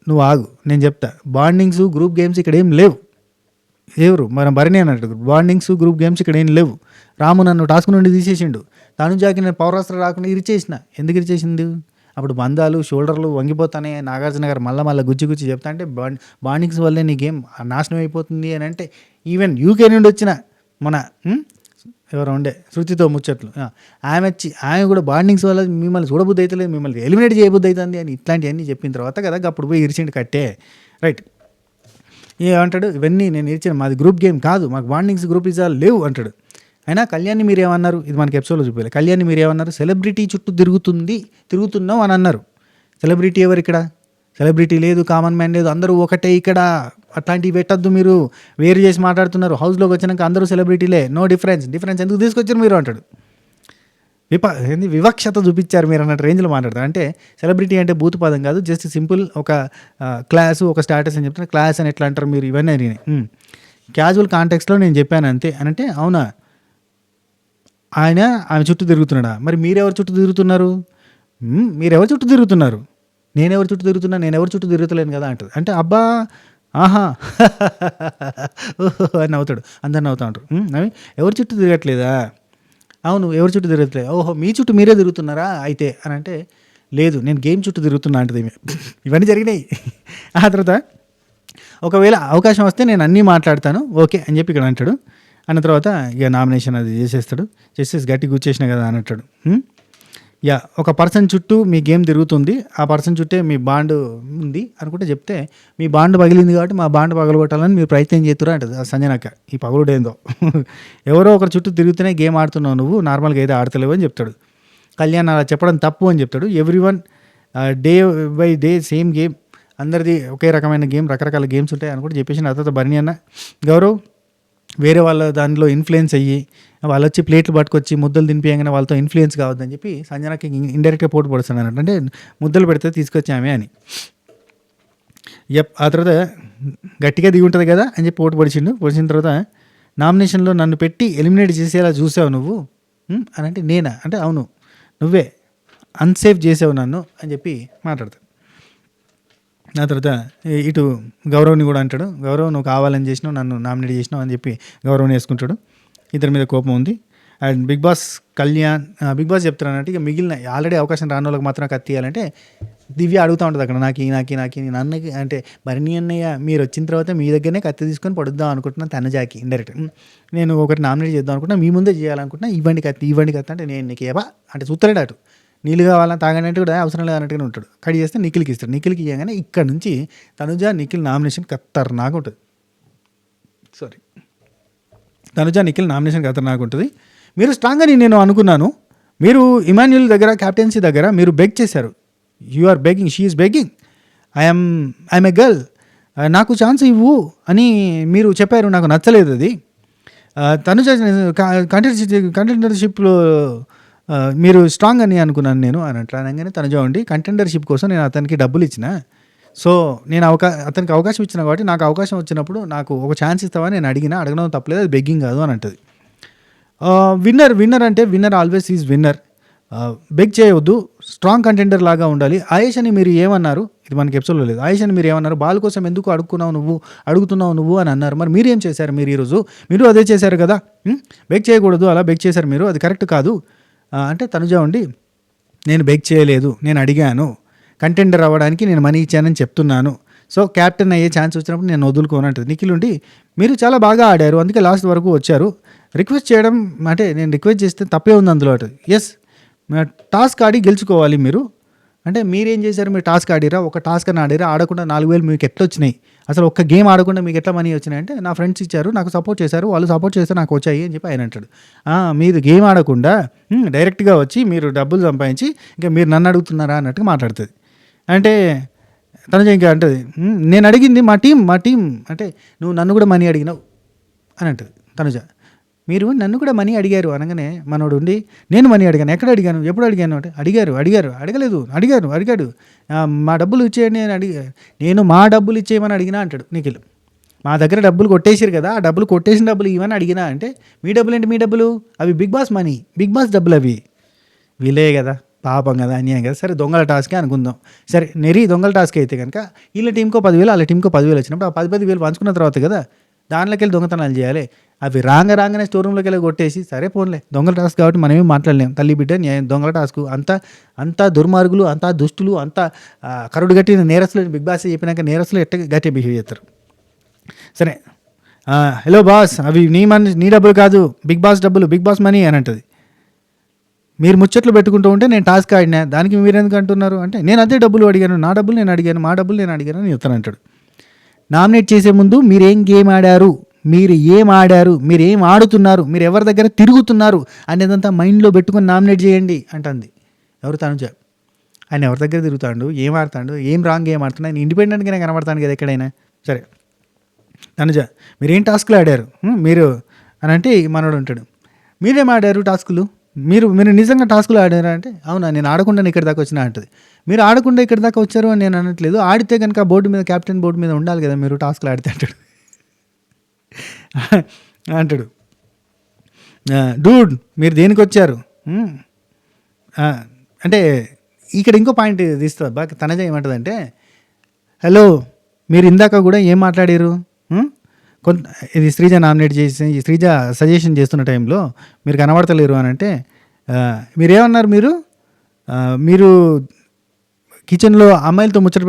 నువ్వు ఆగు నేను చెప్తా. బాండింగ్స్ గ్రూప్ గేమ్స్ ఇక్కడ ఏం లేవు. ఎవరు మనం భరణి అన్నట్టు, బాండింగ్స్ గ్రూప్ గేమ్స్ ఇక్కడ ఏం లేవు. రాము నన్ను టాస్క్ నుండి తీసేసిండు, తనుజాకి నేను పౌరాస్త్ర రాకుండా ఇరిచేసిన. ఎందుకు ఇరిచేసింది? అప్పుడు బంధాలు షోల్డర్లు వంగిపోతానే, నాగార్జున గారు మళ్ళీ గుచ్చి చెప్తా అంటే, బాండింగ్స్ వల్లే నీ గేమ్ నాశనం అయిపోతుంది అని అంటే, ఈవెన్ యూకే నుండి వచ్చిన మన ఎవరు ఉండే శృతితో ముచ్చట్లు ఆమె కూడా బాండింగ్స్ వల్ల మిమ్మల్ని చూడబుద్ధి అవుతలేదు, మిమ్మల్ని ఎలిమినేట్ చేయబుద్ధి అవుతుంది అని ఇట్లాంటివన్నీ చెప్పిన తర్వాత కదా అప్పుడు పోయి ఇరిచిండి కట్టే. రైట్, ఏమంటాడు, ఇవన్నీ నేను ఇరిచాను, మాది గ్రూప్ గేమ్ కాదు, మాకు బాండింగ్స్ గ్రూప్ ఇజాలు లేవు అంటాడు. అయినా కళ్యాణ్ని మీరు ఏమన్నారు, ఇది మనకి ఎపిసోడ్లో చూపించాలి. కళ్యాణ్ని మీరు ఏమన్నారు, సెలబ్రిటీ చుట్టూ తిరుగుతున్నావు అని అన్నారు. సెలబ్రిటీ ఎవరు ఇక్కడ? సెలబ్రిటీ లేదు, కామన్ మ్యాన్ లేదు, అందరూ ఒకటే ఇక్కడ. అట్లాంటివి పెట్టద్దు, మీరు వేరు చేసి మాట్లాడుతున్నారు. హౌస్లోకి వచ్చినాక అందరూ సెలబ్రిటీలే, నో డిఫరెన్స్ ఎందుకు తీసుకొచ్చారు మీరు అంటాడు. వివక్షత చూపించారు మీరు అన్నట్టు రేంజ్లో మాట్లాడతారు. అంటే సెలబ్రిటీ అంటే బూతు పదం కాదు, జస్ట్ సింపుల్ ఒక క్లాసు, ఒక స్టాటస్ అని చెప్తున్నారు. క్లాస్ అని ఎట్లా అంటారు మీరు, ఇవన్నీ అని క్యాజువల్ కాంటెక్స్లో నేను చెప్పాను అంతే అని అంటే, అవునా ఆమె చుట్టూ తిరుగుతున్నాడా? మరి మీరెవరి చుట్టూ తిరుగుతున్నారు? మీరెవరి చుట్టూ తిరుగుతున్నారు? నేనెవరి చుట్టూ తిరుగుతున్నా? నేను ఎవరి చుట్టూ తిరుగుతలేను కదా అంటుంది. అంటే అబ్బా ఆహా అని నవ్వుతాడు, అందరు నవ్వుతా ఉంటారు. అవి ఎవరి చుట్టూ తిరగట్లేదా? అవును, ఎవరి చుట్టూ తిరగట్లేదు. ఓహో, మీ చుట్టూ మీరే తిరుగుతున్నారా అయితే అని అంటే, లేదు నేను గేమ్ చుట్టూ తిరుగుతున్నా అంటది. ఇవన్నీ జరిగినాయి. ఆ తర్వాత ఒకవేళ అవకాశం వస్తే నేను అన్నీ మాట్లాడతాను ఓకే అని చెప్పి ఇక్కడ అంటాడు. అన్న తర్వాత ఇక నామినేషన్ అది చేసేసి గట్టి కూర్చేసిన కదా అని అంటాడు. ఒక పర్సన్ చుట్టూ మీ గేమ్ తిరుగుతుంది, ఆ పర్సన్ చుట్టే మీ బాండ్ ఉంది అనుకుంటే చెప్తే, మీ బాండ్ పగిలింది కాబట్టి మా బాండ్ పగలగొట్టాలని మీరు ప్రయత్నం చేస్తురా అంటది సంజనక్క. ఈ పగలుడేందో, ఎవరో ఒకరి చుట్టూ తిరుగుతూనే గేమ్ ఆడుతున్నావు నువ్వు, నార్మల్గా అయితే ఆడతలేవు అని చెప్తాడు. కళ్యాణ్ అలా చెప్పడం తప్పు అని చెప్తాడు. Everyone day by day same game, అందరిది ఒకే రకమైన గేమ్, రకరకాల గేమ్స్ ఉంటాయి అనుకుంటే చెప్పేసి, ఆ తర్వాత బర్నీ అన్న గౌరవ్ వేరే వాళ్ళ దానిలో ఇన్ఫ్లుయెన్స్ అయ్యి వాళ్ళు వచ్చి ప్లేట్లు పట్టుకొచ్చి ముద్దలు తినిపించగానే వాళ్ళతో ఇన్ఫ్లుయెన్స్ కావద్దని చెప్పి సంజనకి ఇండైరెక్ట్గా పోటీ పడుతున్నాను అన్నట్టు. అంటే ముద్దలు పెడితే తీసుకొచ్చామే అని. ఆ తర్వాత గట్టిగా దిగి ఉంటుంది కదా అని చెప్పి పోటీ పొడిచిన తర్వాత, నామినేషన్లో నన్ను పెట్టి ఎలిమినేట్ చేసేలా చూసావు నువ్వు అని అంటే, నేనా అంటే అవును నువ్వే అన్సేఫ్ చేసావు నన్ను అని చెప్పి మాట్లాడతాడు. ఆ తర్వాత ఇటు గౌరవ్ని కూడా అంటాడు, గౌరవ్ నువ్వు కావాలని చేసినావు, నన్ను నామినేట్ చేసినావు అని చెప్పి గౌరవ్ని వేసుకుంటాడు. ఇద్దరి మీద కోపం ఉంది. And big boss Kalyan big boss చెప్తానంటే ఇక మిగిలిన ఆల్రెడీ అవకాశం రాని వాళ్ళకి మాత్రం కత్తి తీయాలంటే దివ్య అడుగుతూ ఉంటుంది అక్కడ, నాకు నన్నకి అంటే భరణి అన్నయ్య మీరు వచ్చిన తర్వాత మీ దగ్గరనే కత్తి తీసుకొని పడుద్దాం అనుకుంటున్నాను తనుజాకి ఇండైరెక్ట్. నేను ఒకటి నామినేట్ చేద్దాం అనుకుంటున్నా, మీ ముందే చేయాలనుకుంటున్నా, ఇవ్వండి కత్తి అంటే నేను నీకు ఏవా అంటే చూస్తాడు అటు నీళ్ళు కావాలని తాగనంటే కూడా అవసరం లేదన్నట్టుగానే ఉంటాడు. కడి చేస్తే నిఖిల్కి ఇస్తాడు. నిఖిల్కి ఇవ్వగానే ఇక్కడ నుంచి తనుజ నిఖిల్ నామినేషన్ ఖతర్నాక్ ఉంటుంది. తనుజ నిఖిల్ నామినేషన్ ఖతర్నాక్ ఉంటుంది. మీరు స్ట్రాంగ్ అని నేను అనుకున్నాను. మీరు ఇమాన్యుల్ దగ్గర క్యాప్టెన్సీ దగ్గర మీరు బెగ్ చేశారు. You are begging, she is begging, I'm a girl, నాకు ఛాన్స్ ఇవ్వు అని మీరు చెప్పారు. నాకు నచ్చలేదు అది. తనుజ కంటెండర్షిప్లో మీరు స్ట్రాంగ్ అని అనుకున్నాను నేను అని అనగానే తనుజ ఉండి కంటెండర్షిప్ కోసం నేను అతనికి డబ్బులు ఇచ్చిన, సో నేను అతనికి అవకాశం ఇచ్చిన కాబట్టి నాకు అవకాశం వచ్చినప్పుడు నాకు ఒక ఛాన్స్ ఇస్తావని నేను అడగడం తప్పలేదు, అది బెగ్గింగ్ కాదు అని అంటుంది. విన్నర్ అంటే winner always is winner. Beg చేయవద్దు, స్ట్రాంగ్ కంటెండర్ లాగా ఉండాలి. ఆయేష్ అని మీరు ఏమన్నారు, ఇది మనకి ఎపిసోడ్లో లేదు. ఆయేష్ అని మీరు ఏమన్నారు, బాల్ కోసం ఎందుకు అడుగుతున్నావు నువ్వు అని అన్నారు. మరి మీరు ఏం చేశారు? మీరు ఈరోజు మీరు అదే చేశారు కదా, బెగ్ చేయకూడదు, అలా బెగ్ చేశారు మీరు, అది కరెక్ట్ కాదు అంటే తనుజ ఉండి నేను బెగ్ చేయలేదు, నేను అడిగాను, కంటెండర్ అవ్వడానికి నేను మనీ ఇచ్చానని చెప్తున్నాను, సో క్యాప్టెన్ అయ్యే ఛాన్స్ వచ్చినప్పుడు నేను వదులుకోను అంటుంది. నిఖిల్ ఉండి మీరు చాలా బాగా ఆడారు, అందుకే లాస్ట్ వరకు వచ్చారు, రిక్వెస్ట్ చేయడం అంటే నేను రిక్వెస్ట్ చేస్తే తప్పే ఉంది అందులో అటు. ఎస్ టాస్క్ ఆడి గెలుచుకోవాలి మీరు అంటే మీరేం చేశారు, మీరు టాస్క్ ఆడిరా, ఒక టాస్క్ అని ఆడిరా, ఆడకుండా 4,000 మీకు ఎట్లా వచ్చినాయి, అసలు ఒక్క గేమ్ ఆడకుండా మీకు ఎట్లా మనీ వచ్చినాయి అంటే నా ఫ్రెండ్స్ ఇచ్చారు, నాకు సపోర్ట్ చేశారు, వాళ్ళు సపోర్ట్ చేస్తే నాకు వచ్చాయి అని చెప్పి ఆయన అంటాడు. మీరు గేమ్ ఆడకుండా డైరెక్ట్గా వచ్చి మీరు డబ్బులు సంపాదించి ఇంకా మీరు నన్ను అడుగుతున్నారా అన్నట్టుగా మాట్లాడుతుంది. అంటే తనుజ ఇంకా అంటుంది నేను అడిగింది మా టీం అంటే నువ్వు నన్ను కూడా మనీ అడిగినావు అని అంటుంది తనుజ. మీరు నన్ను కూడా మనీ అడిగారు అనగానే మనోడు ఉండి నేను మనీ అడిగాను, ఎక్కడ అడిగాను, ఎప్పుడు అడిగాను అంటే అడిగాడు మా డబ్బులు ఇచ్చేయండి అని నేను మా డబ్బులు ఇచ్చేయమని అడిగినా అంటాడు నిఖిల్. మా దగ్గర డబ్బులు కొట్టేసారు కదా, ఆ డబ్బులు కొట్టేసిన డబ్బులు ఇవ్వని అడిగినా అంటే మీ డబ్బులు ఏంటి, మీ డబ్బులు అవి big boss money, big boss డబ్బులు అవి, వీలే కదా, పాపం కదా, అన్యాయం కదా, సరే దొంగల టాస్కే అనుకుందాం. సరే దొంగల టాస్క్ అయితే కనుక వీళ్ళ టీంకో 10,000 వాళ్ళ టీంకో 10,000 వచ్చినప్పుడు ఆ 10,000 పంచుకున్న తర్వాత కదా దాంట్లోకి వెళ్ళి దొంగతనాలు చేయాలి. అవి రాగానే స్టోర్ రూమ్లోకి వెళ్ళి కొట్టేసి సరే పోన్లే దొంగల టాస్క్ కాబట్టి మనమేం మాట్లాడలేం, తల్లి బిడ్డ దొంగల టాస్క్ అంతా దుర్మార్గులు, అంతా దుష్టులు, అంతా కరుడు గట్టిన నేరస్తులు బిగ్ బాస్ చెప్పినాక నేరస్తులు ఎట్ట గట్టిగా బిహేవ్ చేస్తారు. సరే హలో బాస్ అవి నీ డబ్బులు కాదు, బిగ్ బాస్ డబ్బులు, బిగ్ బాస్ మనీ అని అంటుంది. మీరు ముచ్చట్లు పెట్టుకుంటూ ఉంటే నేను టాస్క్ ఆడినా దానికి మీరు ఎందుకు అంటున్నారు అంటే నేను అదే డబ్బులు అడిగాను, నా డబ్బులు నేను అడిగాను, మా డబ్బులు నేను అడిగాను అని చెప్తాను అంటాడు. నామినేట్ చేసే ముందు మీరేం గేమ్ ఆడారు, మీరు ఏం ఆడుతున్నారు, మీరు ఎవరి దగ్గర తిరుగుతున్నారు అనేదంతా మైండ్లో పెట్టుకొని నామినేట్ చేయండి అంటుంది. ఎవరు తనుజ. ఆయన ఎవరి దగ్గర తిరుగుతాడు, ఏం ఆడతాడు, ఏం రాంగ్ గేమ్ ఆడుతున్నా, ఆయన ఇండిపెండెంట్గానే కనబడతాను కదా ఎక్కడైనా. సరే తనుజ మీరేం టాస్క్లు ఆడారు మీరు అని అంటే మనోడు ఉంటాడు మీరేం ఆడారు టాస్కులు, మీరు నిజంగా టాస్కులు ఆడారా అంటే అవునా నేను ఆడకుండా ఇక్కడ దాకా వచ్చినా అంటుంది. మీరు ఆడకుండా ఇక్కడ దాకా వచ్చారు అని నేను అనట్లేదు, ఆడితే కనుక బోర్డు మీద క్యాప్టెన్ బోర్డు మీద ఉండాలి కదా మీరు టాస్క్లు ఆడితే అంటాడు. డూడ్ మీరు దేనికి వచ్చారు అంటే ఇక్కడ ఇంకో పాయింట్ తీస్తుంది బాగా. తనజ ఏమంటుందంటే హలో మీరు ఇందాక కూడా ఏం మాట్లాడారు, ఇది శ్రీజ నామినేట్ చేసి శ్రీజ సజెషన్ చేస్తున్న టైంలో మీరు కనబడతలేరు అని అంటే మీరేమన్నారు, మీరు కిచెన్లో అమ్మాయిలతో ముచ్చట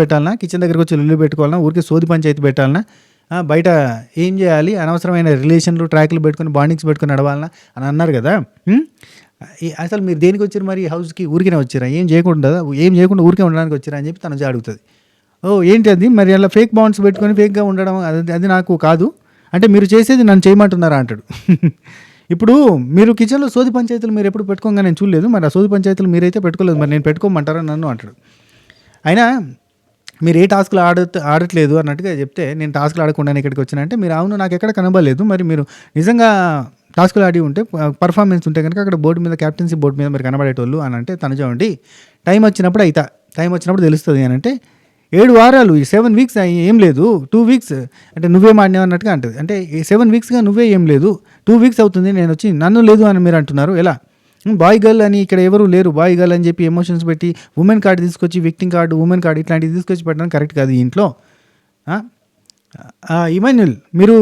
పెట్టాలన్నా, కిచెన్ దగ్గరకు వచ్చి ఇల్లు పెట్టుకోవాలన్నా, ఊరికే సోది పంచాయతీ పెట్టాలన్నా, బయట ఏం చేయాలి, అనవసరమైన రిలేషన్లు ట్రాక్లు పెట్టుకొని బాండింగ్స్ పెట్టుకొని నడవాలన్నా అని అన్నారు కదా. అసలు మీరు దేనికి వచ్చారు మరి హౌస్కి, ఊరికేనే వచ్చారా, ఏం చేయకుండా ఊరికే ఉండడానికి వచ్చారా అని చెప్పి తను అడుగుతుంది. ఏంటి అది మరి అలా ఫేక్ బాండ్స్ పెట్టుకొని ఫేక్గా ఉండడం అది నాకు కాదు అంటే మీరు చేసేది నన్ను చేయమంటున్నారా అంటాడు. ఇప్పుడు మీరు కిచెన్లో సోది పంచాయతీలు మీరు ఎప్పుడు పెట్టుకోగా నేను చూడలేదు, మరి ఆ సోది పంచాయతీలు మీరైతే పెట్టుకోలేదు, మరి నేను పెట్టుకోమంటారా నన్ను అంటాడు. అయినా మీరు ఏ టాస్క్లు ఆడట్లేదు అన్నట్టుగా చెప్తే నేను టాస్క్లు ఆడకుండానే ఇక్కడికి వచ్చినంటే మీరు అవును నాకు ఎక్కడ కనబడలేదు, మరి మీరు నిజంగా టాస్క్లు ఆడి ఉంటే పర్ఫార్మెన్స్ ఉంటే కనుక అక్కడ బోర్డు మీద క్యాప్టెన్సీ బోర్డు మీద మీరు కనబడేటోళ్ళు అని అంటే తను చూడండి టైం వచ్చినప్పుడు తెలుస్తుంది అని అంటే 7 వారాలు 7 వీక్స్ ఏం లేదు, 2 వీక్స్ అంటే నువ్వేం ఆడినావు అన్నట్టుగా అంటుంది. అంటే 7 వీక్స్గా నువ్వే ఏం లేదు, 2 వీక్స్ అవుతుంది నేను వచ్చి నన్ను లేదు అని మీరు అంటున్నారు ఎలా బాయ్ గర్ల్ అని ఇక్కడ ఎవరు లేరు, బాయ్ గర్ల్ అని చెప్పి ఎమోషన్స్ పెట్టి ఉమెన్ కార్డు తీసుకొచ్చి విక్టింగ్ కార్డు, ఉమెన్ కార్డు ఇట్లాంటివి తీసుకొచ్చి పెట్టడం కరెక్ట్ కాదు ఈ ఇంట్లో. ఇమాన్యుల్ మీరు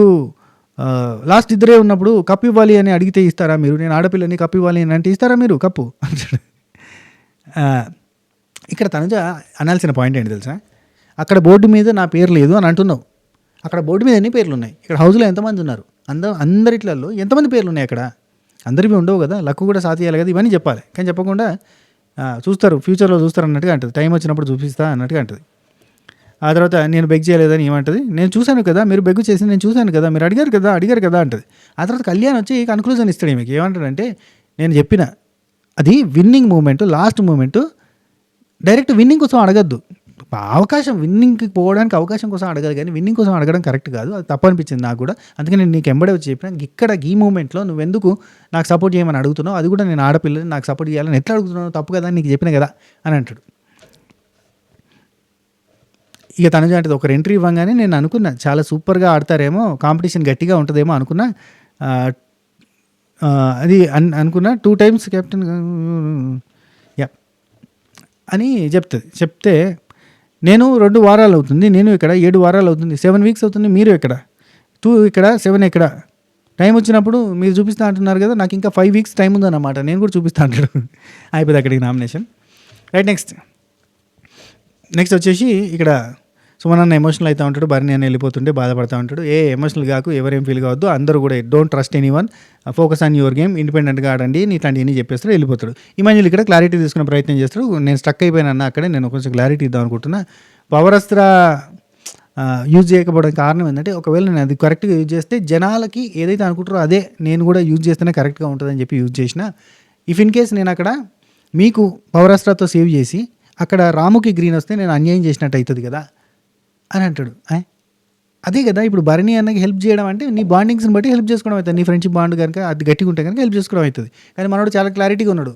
లాస్ట్ ఇద్దరే ఉన్నప్పుడు కప్పు ఇవ్వాలి అని అడిగితే ఇస్తారా మీరు? నేను ఆడపిల్లని కప్పు ఇవ్వాలి అని అంటే ఇస్తారా మీరు కప్పు? ఇక్కడ తనుజ అనాల్సిన పాయింట్ ఏంటి తెలుసా, అక్కడ బోర్డు మీద నా పేరు లేదు అని అంటున్నావు, అక్కడ బోర్డు మీద ఎన్ని పేర్లు ఉన్నాయి, ఇక్కడ హౌస్లో ఎంతమంది ఉన్నారు, అందరిట్లలో ఎంతమంది పేర్లు ఉన్నాయి, అక్కడ అందరివి ఉండవు కదా, లక్కు కూడా సాధియాలి కదా, ఇవన్నీ చెప్పాలి. కానీ చెప్పకుండా చూస్తారు ఫ్యూచర్లో చూస్తారు అన్నట్టుగా అంటుంది, టైం వచ్చినప్పుడు చూపిస్తా అన్నట్టుగా అంటుంది. ఆ తర్వాత నేను బెగ్ చేయలేదని ఏమంటుంది, నేను చూశాను కదా మీరు బెగ్గు చేసి, నేను చూశాను కదా మీరు అడిగారు కదా అంటుంది. ఆ తర్వాత కళ్యాణ్ వచ్చి కన్క్లూజన్ ఇస్తాడు మీకు, ఏమంటాడంటే నేను చెప్పిన అది winning moment, last moment, direct winning కోసం అడగద్దు, అవకాశం విన్నింగ్కి పోవడానికి అవకాశం కోసం అడగాలి, కానీ విన్నింగ్ కోసం అడగడం కరెక్ట్ కాదు, అది తప్పు అనిపించింది నాకు కూడా. అందుకే నేను నీకు ఎంబడే వచ్చి చెప్పిన, ఇక్కడ ఈ మూమెంట్లో నువ్వెందుకు నాకు సపోర్ట్ చేయమని అడుగుతున్నావు, అది కూడా నేను ఆడపిల్లని నాకు సపోర్ట్ చేయాలని ఎట్లా అడుగుతున్నావు, తప్పు కదా అని నీకు చెప్పిన కదా అని అంటాడు. ఇక తనుజ అంటది, ఒక ఎంట్రీ ఇవ్వగానే నేను అనుకున్నా చాలా సూపర్గా ఆడతారేమో, కాంపిటీషన్ గట్టిగా ఉంటుందేమో అనుకున్నా, అది అనుకున్నా 2 times కెప్టెన్ యా అని చెప్తే నేను 2 వారాలు అవుతుంది, నేను ఇక్కడ 7 వారాలు అవుతుంది, 7 weeks అవుతుంది, మీరు ఇక్కడ 2 ఇక్కడ 7 ఇక్కడ, టైం వచ్చినప్పుడు మీరు చూపిస్తా అంటున్నారు కదా, నాకు ఇంకా 5 weeks టైం ఉందన్నమాట, నేను కూడా చూపిస్తా అంటాడు. అయిపోయింది అక్కడికి నామినేషన్. రైట్, నెక్స్ట్ వచ్చేసి ఇక్కడ సుమనన్న ఎమోషనల్ అవుతూ ఉంటాడు, భరణి అని వెళ్ళిపోతుంటే బాధపడుతూ ఉంటాడు. ఎమోషనల్ కాకు, ఎవరేం ఫీల్ కావద్దు, అందరూ కూడా don't trust anyone, focus on your game, ఇండిపెండెంట్గా ఆడండి, ఇట్లాంటివన్నీ చెప్పేస్తాడు, వెళ్ళిపోతాడు. ఇమాన్యుల్ ఇక్కడ క్లారిటీ తీసుకునే ప్రయత్నం చేస్తాడు, నేను స్టక్ అయిపోయానన్న అక్కడే, నేను కొంచెం క్లారిటీ ఇద్దాం అనుకుంటున్నా, పవరస్త్ర యూజ్ చేయకపోవడానికి కారణం ఏంటంటే, ఒకవేళ నేను అది కరెక్ట్గా యూజ్ చేస్తే జనాలకి ఏదైతే అనుకుంటారో అదే నేను కూడా యూజ్ చేస్తేనే కరెక్ట్గా ఉంటుందని చెప్పి యూజ్ చేసిన, ఇఫ్ ఇన్ కేస్ నేను అక్కడ మీకు పవరస్త్రతో సేవ్ చేసి అక్కడ రాముకి గ్రీన్ వస్తే నేను అన్యాయం చేసినట్టు అవుతుంది కదా అని అంటాడు. అదే కదా ఇప్పుడు భరణి అన్నకి హెల్ప్ చేయడం అంటే నీ బాండింగ్స్ని బట్టి హెల్ప్ చేసుకోవడం అవుతుంది, నీ ఫ్రెండ్షిప్ బాండ్ కనుక అది గట్టిగా ఉంటే కనుక హెల్ప్ చేసుకోవడం అవుతుంది. కానీ మనోడు చాలా క్లారిటీగా ఉన్నాడు,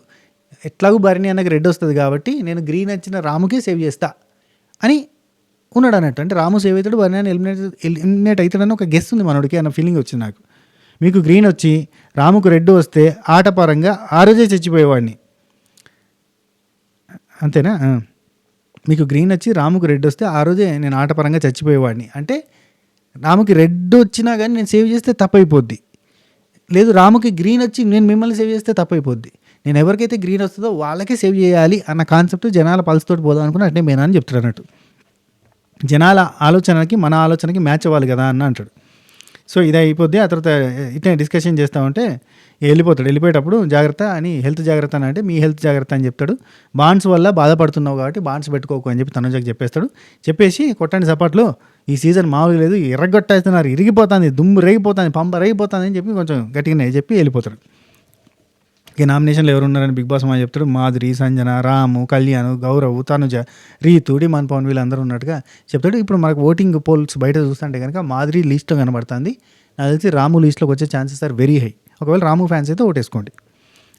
ఎట్లాగూ భరణి అన్నకి రెడ్ వస్తుంది కాబట్టి నేను గ్రీన్ వచ్చిన రాముకే సేవ్ చేస్తా అని ఉన్నాడు అన్నట్టు. అంటే రాము సేవ్ అవుతాడు, భరణి అని ఎలిమినేట్ అవుతాడని ఒక గెస్ ఉంది మనోడికి అన్న ఫీలింగ్ వచ్చింది నాకు. మీకు గ్రీన్ వచ్చి రాముకు రెడ్ వస్తే ఆటపరంగా ఆ రోజే చచ్చిపోయేవాడిని, అంతేనా? మీకు గ్రీన్ వచ్చి రాముకు రెడ్ వస్తే ఆ రోజే నేను ఆటపరంగా చచ్చిపోయేవాడిని, అంటే రాముకి రెడ్ వచ్చినా కానీ నేను సేవ్ చేస్తే తప్పైపోద్ది, లేదు రాముకి గ్రీన్ వచ్చి నేను మిమ్మల్ని సేవ్ చేస్తే తప్పైపోద్ది, నేను ఎవరికైతే గ్రీన్ వస్తుందో వాళ్ళకే సేవ్ చేయాలి అన్న కాన్సెప్ట్ జనాల పల్స్తోటి పోదాం అనుకున్నా, అంటే నేను అని చెప్తాడు అన్నట్టు. జనాల ఆలోచనకి మన ఆలోచనకి మ్యాచ్ అవ్వాలి కదా అన్న అంటాడు. సో ఇది అయిపోద్ది. ఆ తర్వాత ఇట్లా డిస్కషన్ చేస్తూ ఉంటే వెళ్ళిపోతాడు. వెళ్ళిపోయేటప్పుడు జాగ్రత్త అని, హెల్త్ జాగ్రత్త అని అంటే మీ హెల్త్ జాగ్రత్త అని చెప్తాడు. బాండ్స్ వల్ల బాధపడుతున్నావు కాబట్టి బాండ్స్ పెట్టుకోకు అని చెప్పి తనుజకి చెప్పేస్తాడు. చెప్పేసి కొట్టండి సపాట్లు, ఈ సీజన్ మామూలుగా లేదు, ఎర్రగొట్టేస్తున్నారు, ఇరిగిపోతుంది, దుమ్ము రేగిపోతుంది, పంప రేగిపోతుంది అని చెప్పి కొంచెం గట్టిగానే చెప్పి వెళ్ళిపోతాడు. ఇక నామినేషన్లు ఎవరు ఉన్నారని బిగ్ బాస్ మా చెప్తాడు. మాధురి, సంజన, రాము, కళ్యాణ్, గౌరవ్, తనుజ, రీతు, డిమాన్ పవన్ వీళ్ళందరూ ఉన్నట్టుగా చెప్తాడు. ఇప్పుడు మనకు ఓటింగ్ పోల్స్ బయట చూస్తుంటే కనుక మాధురి లీస్ట్లో కనబడుతుంది. నాకు తెలిసి రాము లీస్ట్లోకి వచ్చే ఛాన్సెస్ ఆర్ వెరీ హై. ఒకవేళ రాము ఫ్యాన్స్ అయితే ఓటేసుకోండి.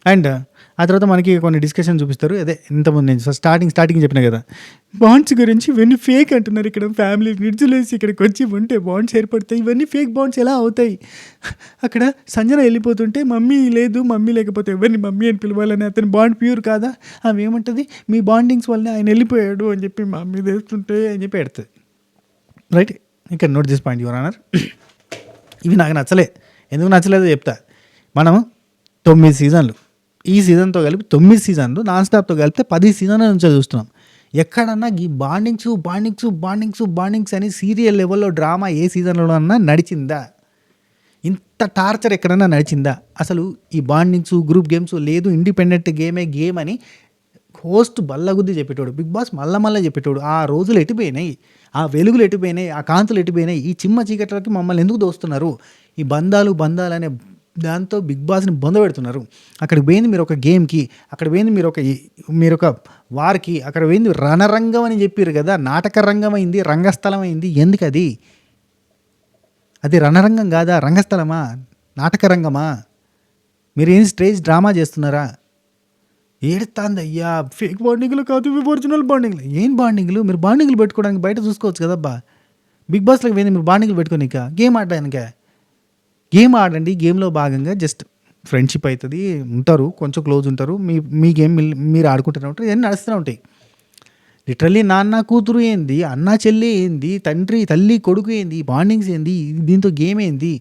అండ్ ఆ తర్వాత మనకి కొన్ని డిస్కషన్ చూపిస్తారు. అదే ఇంతకుముందు నేను స్టార్టింగ్ చెప్పిన కదా, బాండ్స్ గురించి ఇవన్నీ ఫేక్ అంటున్నారు. ఇక్కడ ఫ్యామిలీ నిడ్జులేసి ఇక్కడికి వచ్చి ఉంటే బాండ్స్ ఏర్పడతాయి, ఇవన్నీ ఫేక్ బాండ్స్ ఎలా అవుతాయి? అక్కడ సంజన వెళ్ళిపోతుంటే మమ్మీ లేదు, మమ్మీ లేకపోతే ఎవరిని మమ్మీ అని పిలవాలని, అతని బాండ్ ప్యూర్ కాదా? ఆమె ఏమంటుంది, మీ బాండింగ్స్ వల్లనే ఆయన వెళ్ళిపోయాడు అని చెప్పి మమ్మీ తెస్తుంటే అని చెప్పి పెడుతుంది. రైట్, ఇక్కడ note this point your honour. ఇవి నాకు నచ్చలే. ఎందుకు నచ్చలేదో చెప్తా. మనం 9 సీజన్లు, ఈ సీజన్తో కలిపి 9 సీజన్లు నాన్ స్టాప్తో కలిపితే 10 సీజన్ల నుంచే చూస్తున్నాం. ఎక్కడన్నా ఈ బాండింగ్స్ అని సీరియల్ లెవెల్లో డ్రామా ఏ సీజన్లో అన్నా నడిచిందా? ఇంత టార్చర్ ఎక్కడన్నా నడిచిందా? అసలు ఈ బాండింగ్స్, గ్రూప్ గేమ్స్ లేదు, ఇండిపెండెంట్ గేమ్ అని హోస్ట్ బల్లగుద్ది చెప్పేటోడు, బిగ్ బాస్ మళ్ళా చెప్పేటోడు. ఆ రోజులు ఎటుపోయినాయి, ఆ వెలుగులు ఎటుపోయినాయి, ఆ కాంతులు ఎటుపోయినాయి? ఈ చిమ్మ చీకట్లకి మమ్మల్ని ఎందుకు దోస్తున్నారు? ఈ బంధాలు అనే దాంతో బిగ్ బాస్ని బొందబెడుతున్నారు. అక్కడికి పోయింది మీరు ఒక గేమ్కి, అక్కడ పోయింది మీరు ఒక వార్కి, అక్కడ పోయింది రణరంగం అని చెప్పారు కదా, నాటక రంగం అయింది, రంగస్థలం అయింది. ఎందుకు అది రణరంగం కాదా? రంగస్థలమా? నాటక రంగమా? మీరు ఏం స్టేజ్ డ్రామా చేస్తున్నారా? ఏడుతాంది అయ్యా. ఫేక్ బాండింగ్లు కాదు, ఇవి ఒరిజినల్ బాండింగ్లు. ఏం బాండింగ్లు? మీరు బాండింగ్లు పెట్టుకోవడానికి బయట చూసుకోవచ్చు కదబ్బా. బిగ్ బాస్లోకి పోయింది మీరు బాండింగ్లు పెట్టుకోనిక, గేమ్ ఆడడానికే. గేమ్ ఆడండి, గేమ్లో భాగంగా జస్ట్ ఫ్రెండ్షిప్ అవుతుంది, ఉంటారు, కొంచెం క్లోజ్ ఉంటారు, మీ గేమ్ మీరు ఆడుకుంటూనే ఉంటారు, ఇవన్నీ నడుస్తూనే ఉంటాయి. లిటరల్లీ నాన్న కూతురు ఏంది, అన్న చెల్లి ఏంది, తండ్రి తల్లి కొడుకు ఏంది, బాండింగ్స్ ఏంది, దీంతో గేమ్ ఏంది.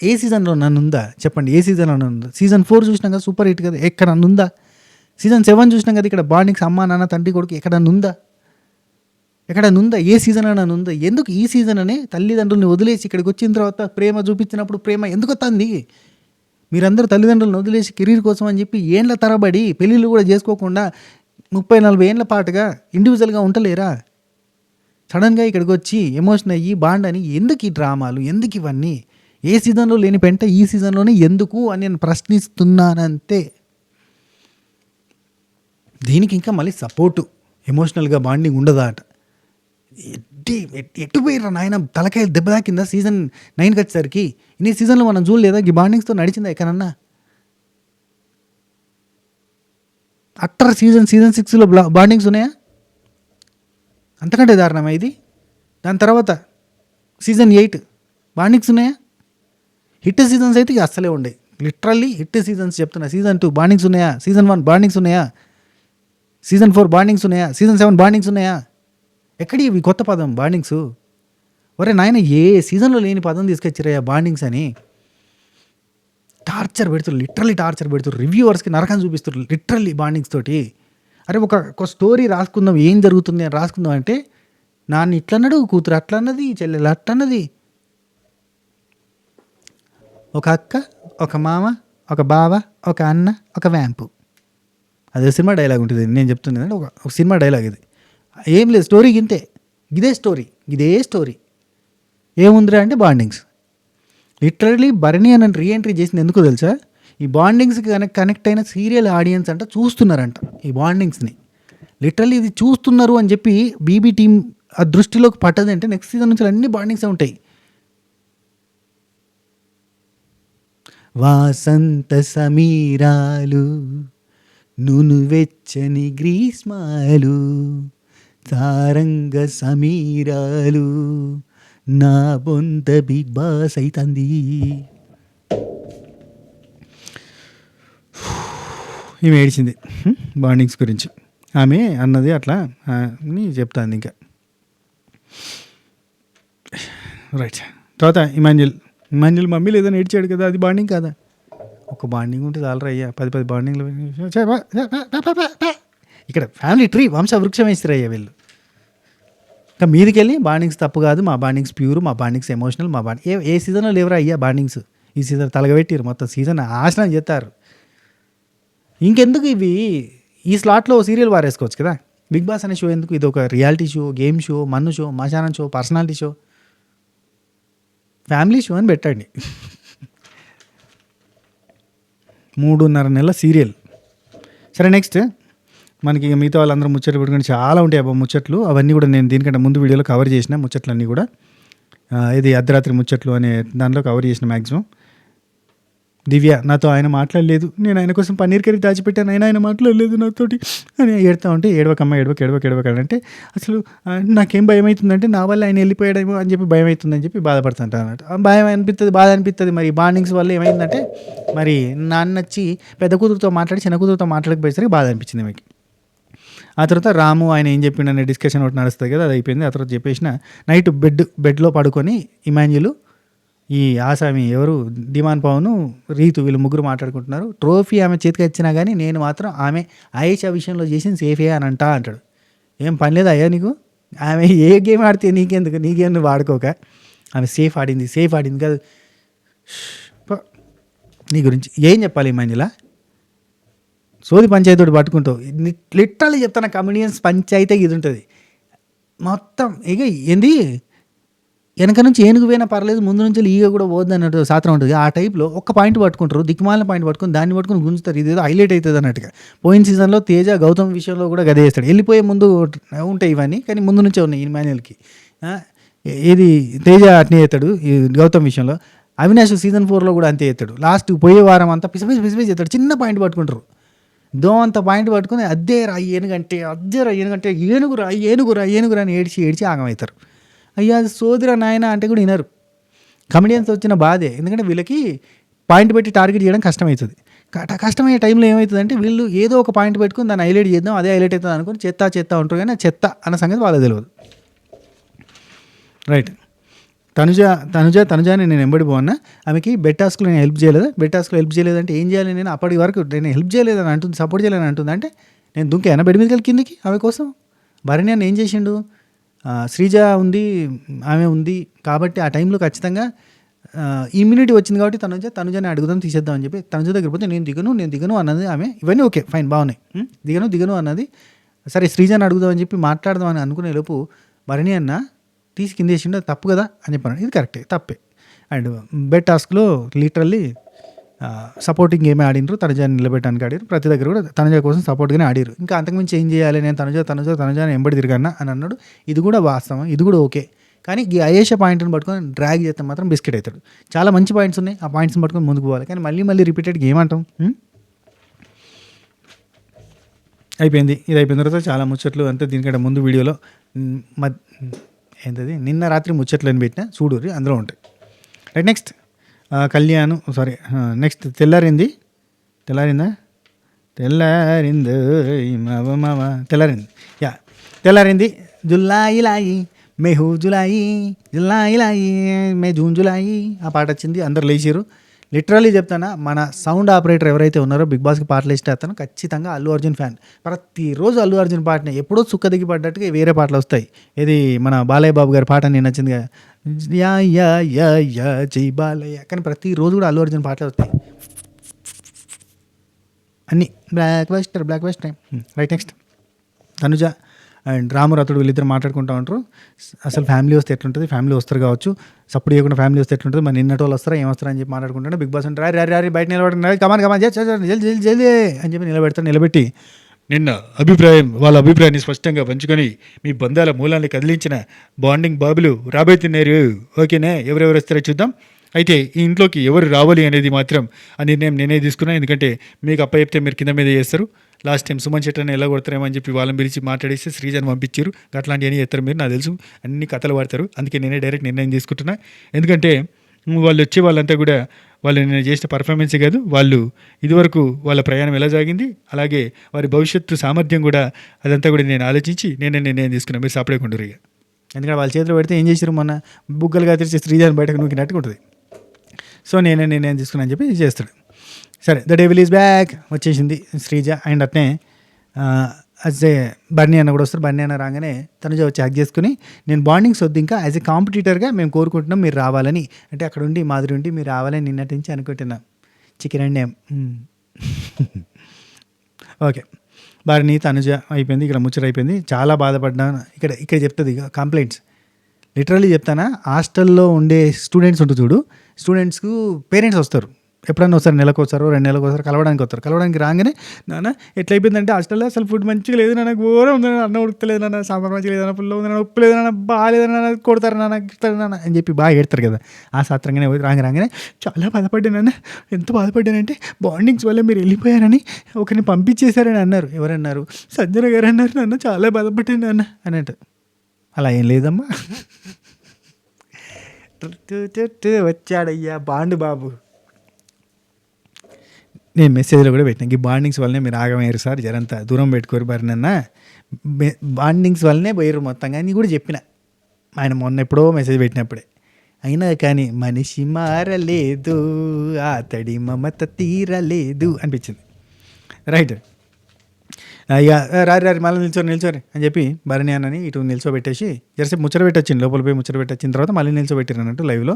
ఏ సీజన్లో నన్ను ఉందా చెప్పండి? ఏ సీజన్లో నన్ను ఉందా? సీజన్ 4 చూసినాం కదా, సూపర్ హిట్ కదా, ఎక్కడ నన్ను ఉందా? సీజన్ 7 చూసినాం కదా, ఇక్కడ బాండింగ్స్ అమ్మ నాన్న తండ్రి కొడుకు, ఎక్కడ నన్ను ఉందా? ఎక్కడ నుందా? ఏ సీజన్ అయినా నుందా? ఎందుకు ఈ సీజన్ అనే తల్లిదండ్రులని వదిలేసి ఇక్కడికి వచ్చిన తర్వాత ప్రేమ చూపించినప్పుడు ప్రేమ ఎందుకు వస్తుంది? మీరందరూ తల్లిదండ్రులను వదిలేసి కెరీర్ కోసం అని చెప్పి ఏండ్ల తరబడి పెళ్ళిళ్ళు కూడా చేసుకోకుండా 30-40 ఏండ్ల పాటుగా ఇండివిజువల్గా ఉండలేరా? సడన్గా ఇక్కడికి వచ్చి ఎమోషన్ అయ్యి బాండ్ అని ఎందుకు ఈ డ్రామాలు, ఎందుకు ఇవన్నీ? ఏ సీజన్లో లేని పెంట ఈ సీజన్లోనే ఎందుకు అని నేను ప్రశ్నిస్తున్నానంతే. దీనికి ఇంకా మళ్ళీ సపోర్టు, ఎమోషనల్గా బాండింగ్ ఉండదా అట. ఎట్టు పోయిర్రా నాయన, తలకాయ దెబ్బ తాకిందా సీజన్ 9 వచ్చేసరికి? ఇన్ని సీజన్లో మనం చూడలేదా ఈ బాండింగ్స్తో నడిచిందా ఎక్కడన్నా? అట్టర్ సీజన్ 6లో బాండింగ్స్ ఉన్నాయా? అంతకంటే దారుణమా ఇది? దాని తర్వాత సీజన్ 8 బాండింగ్స్ ఉన్నాయా? హిట్ సీజన్స్ అయితే ఇక అస్సలే ఉండే, లిటరల్లీ హిట్ సీజన్స్ చెప్తున్నా. సీజన్ 2 బాండింగ్స్ ఉన్నాయా? సీజన్ 1 బాండింగ్స్ ఉన్నాయా? సీజన్ 4 బాండింగ్స్ ఉన్నాయా? సీజన్ 7 బాండింగ్స్ ఉన్నాయా? ఎక్కడి ఇవి కొత్త పదం బాండింగ్స్? ఒరే నాయన, ఏ సీజన్లో లేని పదం తీసుకొచ్చిరయ్యా బాండింగ్స్ అని. టార్చర్ పెడుతురు, లిటరల్లీ టార్చర్ పెడుతురు, రివ్యూవర్స్కి నరకం చూపిస్తారు లిటరల్లీ బాండింగ్స్ తోటి. అరే ఒక స్టోరీ రాసుకుందాం, ఏం జరుగుతుంది అని రాసుకుందాం అంటే నాన్న ఇట్లన్నాడు, కూతురు అట్లన్నది, చెల్లెలు అట్లన్నది, ఒక అక్క, ఒక మామ, ఒక బావ, ఒక అన్న, ఒక వ్యాంపు. అదే సినిమా డైలాగ్ ఉంటుంది, నేను చెప్తున్నది ఒక సినిమా డైలాగ్ ఇది. ఏం లేదు, స్టోరీకి ఇంతే, ఇదే స్టోరీ ఏముందిరా అంటే బాండింగ్స్. లిటరల్లీ భరణి అని రీఎంట్రీ చేసింది ఎందుకో తెలుసా? ఈ బాండింగ్స్కి కనెక్ట్ అయిన సీరియల్ ఆడియన్స్ అంట చూస్తున్నారంట ఈ బాండింగ్స్ని. లిటరల్లీ ఇది చూస్తున్నారు అని చెప్పి బీబీ టీం ఆ దృష్టిలోకి పట్టదు అంటే నెక్స్ట్ సీజన్ నుంచి అన్ని బాండింగ్స్ ఉంటాయి. వాసంత సమీరాలు, నూను వెచ్చని గ్రీష్మాలు, తారంగ సమీరాలు, నా బొంత బిగ్ బాస్ అవుతుంది. ఈమె ఏడిచింది బాండింగ్స్ గురించి, ఆమె అన్నది అట్లా అని చెప్తాను ఇంకా. రైట్, తర్వాత ఇమాన్యుల్ మమ్మీ లేదని ఏడ్చాడు కదా, అది బాండింగ్ కాదా? ఒక బాండింగ్ ఉంటే చాలరా అయ్యా, 10 బాండింగ్లు. ఇక్కడ ఫ్యామిలీ ట్రీ, వంశవృక్షం వేస్తారయ్యా వీళ్ళు. ఇంకా మీదికి వెళ్ళి బాండింగ్స్ తప్పు కాదు, మా బాండింగ్స్ ప్యూర్, మా బాండింగ్స్ ఎమోషనల్, మా బాండింగ్ ఏ సీజన్లో లేవరా అయ్యా బాండింగ్స్? ఈ సీజన్ తలగబెట్టిరు, మొత్తం సీజన్ నాశనం చేస్తారు. ఇంకెందుకు ఇవి? ఈ స్లాట్లో సీరియల్ వారేసుకోవచ్చు కదా. బిగ్ బాస్ అనే షో ఎందుకు? ఇది ఒక రియాలిటీ షో, గేమ్ షో, మన్ను షో, మశానం show, personality show, family show అని పెట్టండి. 3.5 నెలల సీరియల్. సరే, నెక్స్ట్ మనకి మిగతా వాళ్ళందరూ ముచ్చట్లు పెట్టుకుని చాలా ఉంటాయి అబ్బా ముచ్చట్లు. అవన్నీ కూడా నేను దీనికంటే ముందు వీడియోలో కవర్ చేసిన ముచ్చట్లన్నీ కూడా. ఇది అర్ధరాత్రి ముచ్చట్లు అనే దాంట్లో కవర్ చేసిన మ్యాక్సిమం. దివ్య, నాతో ఆయన మాట్లాడలేదు, నేను ఆయన కోసం పన్నీర్ కర్రీ దాచిపెట్టాను, ఆయన మాట్లాడలేదు నాతోటి అని ఏడుతూ ఉంటే, ఏడవకమ్మ అంటే అసలు నాకేం భయం అవుతుందంటే నా వల్ల ఆయన వెళ్ళిపోయాడేమో అని చెప్పి భయం అవుతుందని చెప్పి బాధపడుతుంటా అన్నట్టు. భయం అనిపిస్తుంది, బాధ అనిపిస్తుంది. మరి బాండింగ్స్ వల్ల ఏమైందంటే, మరి నాన్న వచ్చి పెద్ద కూతురుతో మాట్లాడి చిన్న కూతురుతో మాట్లాడకపోయేసరికి బాధ అనిపించింది మీకు. ఆ తర్వాత రాము ఆయన ఏం చెప్పిండు అనే డిస్కషన్ ఒకటి నడుస్తుంది కదా, అది అయిపోయింది. ఆ తర్వాత చెప్పేసిన నైట్ బెడ్లో పడుకొని ఇమాన్యులు, ఈ ఆసామి ఎవరు డిమాన్ పవను, రీతు, వీళ్ళు ముగ్గురు మాట్లాడుకుంటున్నారు. ట్రోఫీ ఆమె చేతికి వచ్చినా కానీ నేను మాత్రం ఆమె ఆయేషా విషయంలో చేసింది సేఫే అని అంటాడు. ఏం పని లేదా అయ్యా నీకు? ఆమె ఏ గేమ్ ఆడితే నీకేం వాడుకోక, ఆమె సేఫ్ ఆడింది కాదు. నీ గురించి ఏం చెప్పాలి ఇమాన్యులా? సోది పంచాయతీ పట్టుకుంటావు. లిటరల్లీ చెప్తాను, కమెడియన్స్ పంచాయతీ ఇది ఉంటుంది మొత్తం. ఇక ఏంది, వెనక నుంచి ఏనుగు పోయినా పర్లేదు, ముందు నుంచి ఈగ కూడా పోద్ది అన్నట్టు సాత్రం ఉంటుంది. ఆ టైప్లో ఒక్క పాయింట్ పట్టుకుంటారు, దిక్కుమాలిన పాయింట్ పట్టుకుని దాన్ని పట్టుకుని గుంజుతారు. ఇదేదో హైలైట్ అవుతుంది అన్నట్టుగా. పోయిన సీజన్లో తేజ గౌతమ్ విషయంలో కూడా గదే చేస్తాడు. వెళ్ళిపోయే ముందు ఉంటాయి ఇవన్నీ, కానీ ముందు నుంచే ఉన్నాయి ఇమాన్యుల్కి. ఇది తేజ అట్నే చేస్తాడు ఈ గౌతమ్ విషయంలో. అవినాష్ సీజన్ 4లో కూడా అంతే చేస్తాడు. లాస్ట్ పోయే వారం అంతా పిసిపిసి చేస్తాడు, చిన్న పాయింట్ పట్టుకుంటారు. దోంత పాయింట్ పట్టుకుని అద్దే రా ఏనుగంటే ఏనుగురా అని ఏడిచి ఆగమవుతారు. అయ్యా అది సోదిరా నాయన అంటే కూడా వినరు. కమెడియన్స్ వచ్చిన బాధే, ఎందుకంటే వీళ్ళకి పాయింట్ పెట్టి టార్గెట్ చేయడం కష్టమవుతుంది. కష్టమయ్యే టైంలో ఏమవుతుందంటే వీళ్ళు ఏదో ఒక పాయింట్ పెట్టుకుని దాన్ని హైలైట్ చేద్దాం, అదే హైలైట్ అవుతుంది అనుకుని చెత్త ఉంటారు, కానీ చెత్త అన్న సంగతి వాళ్ళకి తెలియదు. రైట్. తనుజాని నేను ఎంబడి పోన్నా, ఆమెకి బెడ్ టాస్క్లో నేను హెల్ప్ చేయలేదు. బెడ్ టాస్క్లో హెల్ప్ చేయలేదంటే ఏం చేయాలి, నేను అప్పటి వరకు నేను హెల్ప్ చేయలేదని అంటుంది, సపోర్ట్ చేయలేదని అంటుంది. అంటే నేను దుంకేనా బెడ్ మీదకి వెళ్ళి కిందికి ఆమె కోసం? భరణి అన్న ఏం చేసిండు, శ్రీజ ఉంది, ఆమె ఉంది కాబట్టి ఆ టైంలో ఖచ్చితంగా ఇమ్యూనిటీ వచ్చింది కాబట్టి తనుజని అడుగుదాం తీసేద్దాం అని చెప్పి తనుజ దగ్గర పోతే నేను దిగను అన్నది ఆమె. ఇవన్నీ ఓకే ఫైన్ బాగున్నాయి, దిగను అన్నది. సరే శ్రీజని అడుగుదాం అని చెప్పి మాట్లాడదాం అని అనుకునే లోపు భరణి అన్న తీసి కింద వేసిండు, అది తప్పు కదా అని చెప్పాను. ఇది కరెక్టే, తప్పే. అండ్ బెడ్ టాస్క్లో లిటరల్లీ సపోర్టింగ్ గేమే ఆడినరు, తనుజాని నిలబెట్టడానికి ఆడారు. ప్రతి దగ్గర కూడా తనుజ కోసం సపోర్ట్గానే ఆడారు. ఇంకా అంతకుమించి ఏం చేయాలి, నేను తనుజాని ఎంబడి తిరిగానా అని అన్నాడు. ఇది కూడా వాస్తవం, ఇది కూడా ఓకే. కానీ ఈ అయేషా పాయింట్ని పట్టుకొని డ్రాగ్ చేస్తే మాత్రం బిస్కెట్ అవుతాడు. చాలా మంచి పాయింట్స్ ఉన్నాయి, ఆ పాయింట్స్ని పట్టుకొని ముందుకు పోవాలి. కానీ మళ్ళీ రిపీటెడ్గా ఏమంటాం? అయిపోయింది. ఇది అయిపోయిన తర్వాత చాలా ముచ్చట్లు అంతే. దీనికంటే ముందు వీడియోలో ఏంటది నిన్న రాత్రి ముచ్చట్లు అని పెట్టిన చూడూరి, అందులో ఉంటాయి. రైట్. నెక్స్ట్ నెక్స్ట్ తెల్లారిందా తెల్లారింది జులాయి మెహూ జులాయి మే జూన్ జులాయి ఆ పాట వచ్చింది, అందరు లేచారు. లిటరల్లీ చెప్తానా, మన సౌండ్ ఆపరేటర్ ఎవరైతే ఉన్నారో బిగ్ బాస్కి పాటలు ఇస్తే అతను ఖచ్చితంగా అల్లు అర్జున్ ఫ్యాన్. ప్రతిరోజు అల్లు అర్జున్ పాటనే, ఎప్పుడో చుక్క దిగి పడ్డట్టుగా వేరే పాటలు వస్తాయి. ఇది మన బాలయ్య బాబు గారి పాట నేను నచ్చింది కదా, యా యా యా యా జై బాలయ్య. కానీ ప్రతిరోజు కూడా అల్లు అర్జున్ పాటలు వస్తాయి అన్నీ. Blockbuster right. Next Tanuja and రామురతుడు వీళ్ళిద్దరు మాట్లాడుకుంటూ ఉంటారు. అసలు ఫ్యామిలీ వస్తే ఎట్లుంటుంది, ఫ్యామిలీ వస్తారు కావచ్చు, సపోర్ట్ చేయకుండా ఫ్యామిలీ వస్తే ఎట్లుంటుంది, మరి నిన్నటి వాళ్ళు వస్తారా ఏమొస్తారా అని చెప్పి మాట్లాడుకుంటాను. బిగ్ బాస్ అంటే రారి బయట నిలబడి కమాన్ జల్దీ అని చెప్పి నిలబెట్టి వాళ్ళ అభిప్రాయాన్ని స్పష్టంగా పంచుకొని మీ బంధాల మూలాన్ని కదిలించిన బాండింగ్ బాబులు రాబోతున్నారు. ఓకేనే, ఎవరెవరు వస్తారో చూద్దాం. అయితే ఈ ఇంట్లోకి ఎవరు రావాలి అనేది మాత్రం ఆ నిర్ణయం నేనే తీసుకున్నాను. ఎందుకంటే మీకు అప్ప చెప్తే మీరు కింద మీద చేస్తారు. లాస్ట్ టైం సుమన్ చెట్లని ఎలా కొడతారేమో అని చెప్పి వాళ్ళని పిలిచి మాట్లాడేస్తే శ్రీజని పంపించారు. అట్లాంటివన్నీ చేస్తారు మీరు, నాకు తెలుసు అన్ని కథలు పడతారు. అందుకే నేనే డైరెక్ట్ నిర్ణయం తీసుకుంటున్నా. ఎందుకంటే వాళ్ళు వచ్చే వాళ్ళంతా కూడా వాళ్ళు నేను చేసిన పర్ఫార్మెన్సే కాదు, వాళ్ళు ఇదివరకు వాళ్ళ ప్రయాణం ఎలా సాగింది, అలాగే వారి భవిష్యత్తు సామర్థ్యం కూడా, అదంతా కూడా నేను ఆలోచించి నేనే నిర్ణయం తీసుకున్నాను. మీరు సపరేట్ ఉండరు ఇక. ఎందుకంటే వాళ్ళ చేతిలో పెడితే ఏం చేసారు, మొన్న బుగ్గలుగా తెరిచి శ్రీజని బయటకు నూకినట్టుగా ఉంటుంది. సో నేనే నిర్ణయం తీసుకున్నా అని చెప్పి చేస్తాడు. సరే, ద డెవిల్ ఈజ్ బ్యాక్ వచ్చేసింది శ్రీజ. అండ్ అట్నే అదే బన్నీ అన్న కూడా వస్తారు. బన్నీ అన్న రాగానే తనుజ వచ్చి హ్యాక్ చేసుకుని, నేను బాండింగ్స్ వద్దు ఇంకా, యాజ్ ఎ కాంపిటీటర్గా మేము కోరుకుంటున్నాం మీరు రావాలని. అంటే అక్కడ ఉండి మాదిరి ఉండి మీరు రావాలని నిన్నటి నుంచి అనుకుంటున్నాం. Chicken and okay. Bunny Tanuja అయిపోయింది, ఇక్కడ ముచ్చట అయిపోయింది. చాలా బాధపడ్డాను. ఇక్కడ చెప్తుంది ఇక కంప్లైంట్స్. లిటరల్లీ చెప్తానా, హాస్టల్లో ఉండే స్టూడెంట్స్ ఉంటుంది చూడు, స్టూడెంట్స్కు పేరెంట్స్ వస్తారు, ఎప్పుడన్నా వస్తారు, నెలకు వస్తారు, 2 నెలలకు వస్తారు, కలవడానికి రాగానే నాన్న ఎట్లయిపోయిందంటే హాస్టల్లో అసలు ఫుడ్ మంచిగా లేదు నాన్న, ఘోరం ఉంది నాన్న, అన్నం ఉడకలేదు నాన్న, సాంబార్ మంచిగా లేదన్న, పుల్ల ఉంది నాన్న, ఉప్పు లేదు నాన్న, బాగాలేదు నాన్న, కొడతారు నాన్న, గిడతారు నాన్న అని చెప్పి బాగా ఏడతారు కదా. ఆ సాత్రంగానే రాగానే చాలా బాధపడ్డానన్న. ఎంత బాధపడ్డానంటే బాండింగ్స్ వల్ల మీరు వెళ్ళిపోయారని ఒకరిని పంపించేశారని అన్నారు. ఎవరన్నారు? సంజన గారు అన్నారు. నాన్న చాలా బాధపడ్డాను నాన్న అని అంటారు. అలా ఏం లేదమ్మా, వచ్చాడయ్యా బాండు బాబు. నేను మెసేజ్లో కూడా పెట్టినా, ఈ బాండింగ్స్ వల్లనే మీరు ఆగమయ్యారు సార్, జరంతా దూరం పెట్టుకోరు బరినన్న, బాండింగ్స్ వల్లనే పోయారు మొత్తంగా అని కూడా చెప్పిన. ఆయన మొన్న ఎప్పుడో మెసేజ్ పెట్టినప్పుడే. అయినా కానీ మనిషి మారలేదు, అతడి మమత తీరలేదు అనిపించింది. రైట్. ఇక రారి మళ్ళీ నిల్చోరి అని చెప్పి భరణి అన్నని ఇటు నిల్చోబెట్టేసి జరసేపు ముచ్చట పెట్టొచ్చింది, లోపల పోయి ముచ్చట పెట్టొచ్చిన తర్వాత మళ్ళీ నిల్చోబెట్టారు అన్నట్టు లైవ్లో.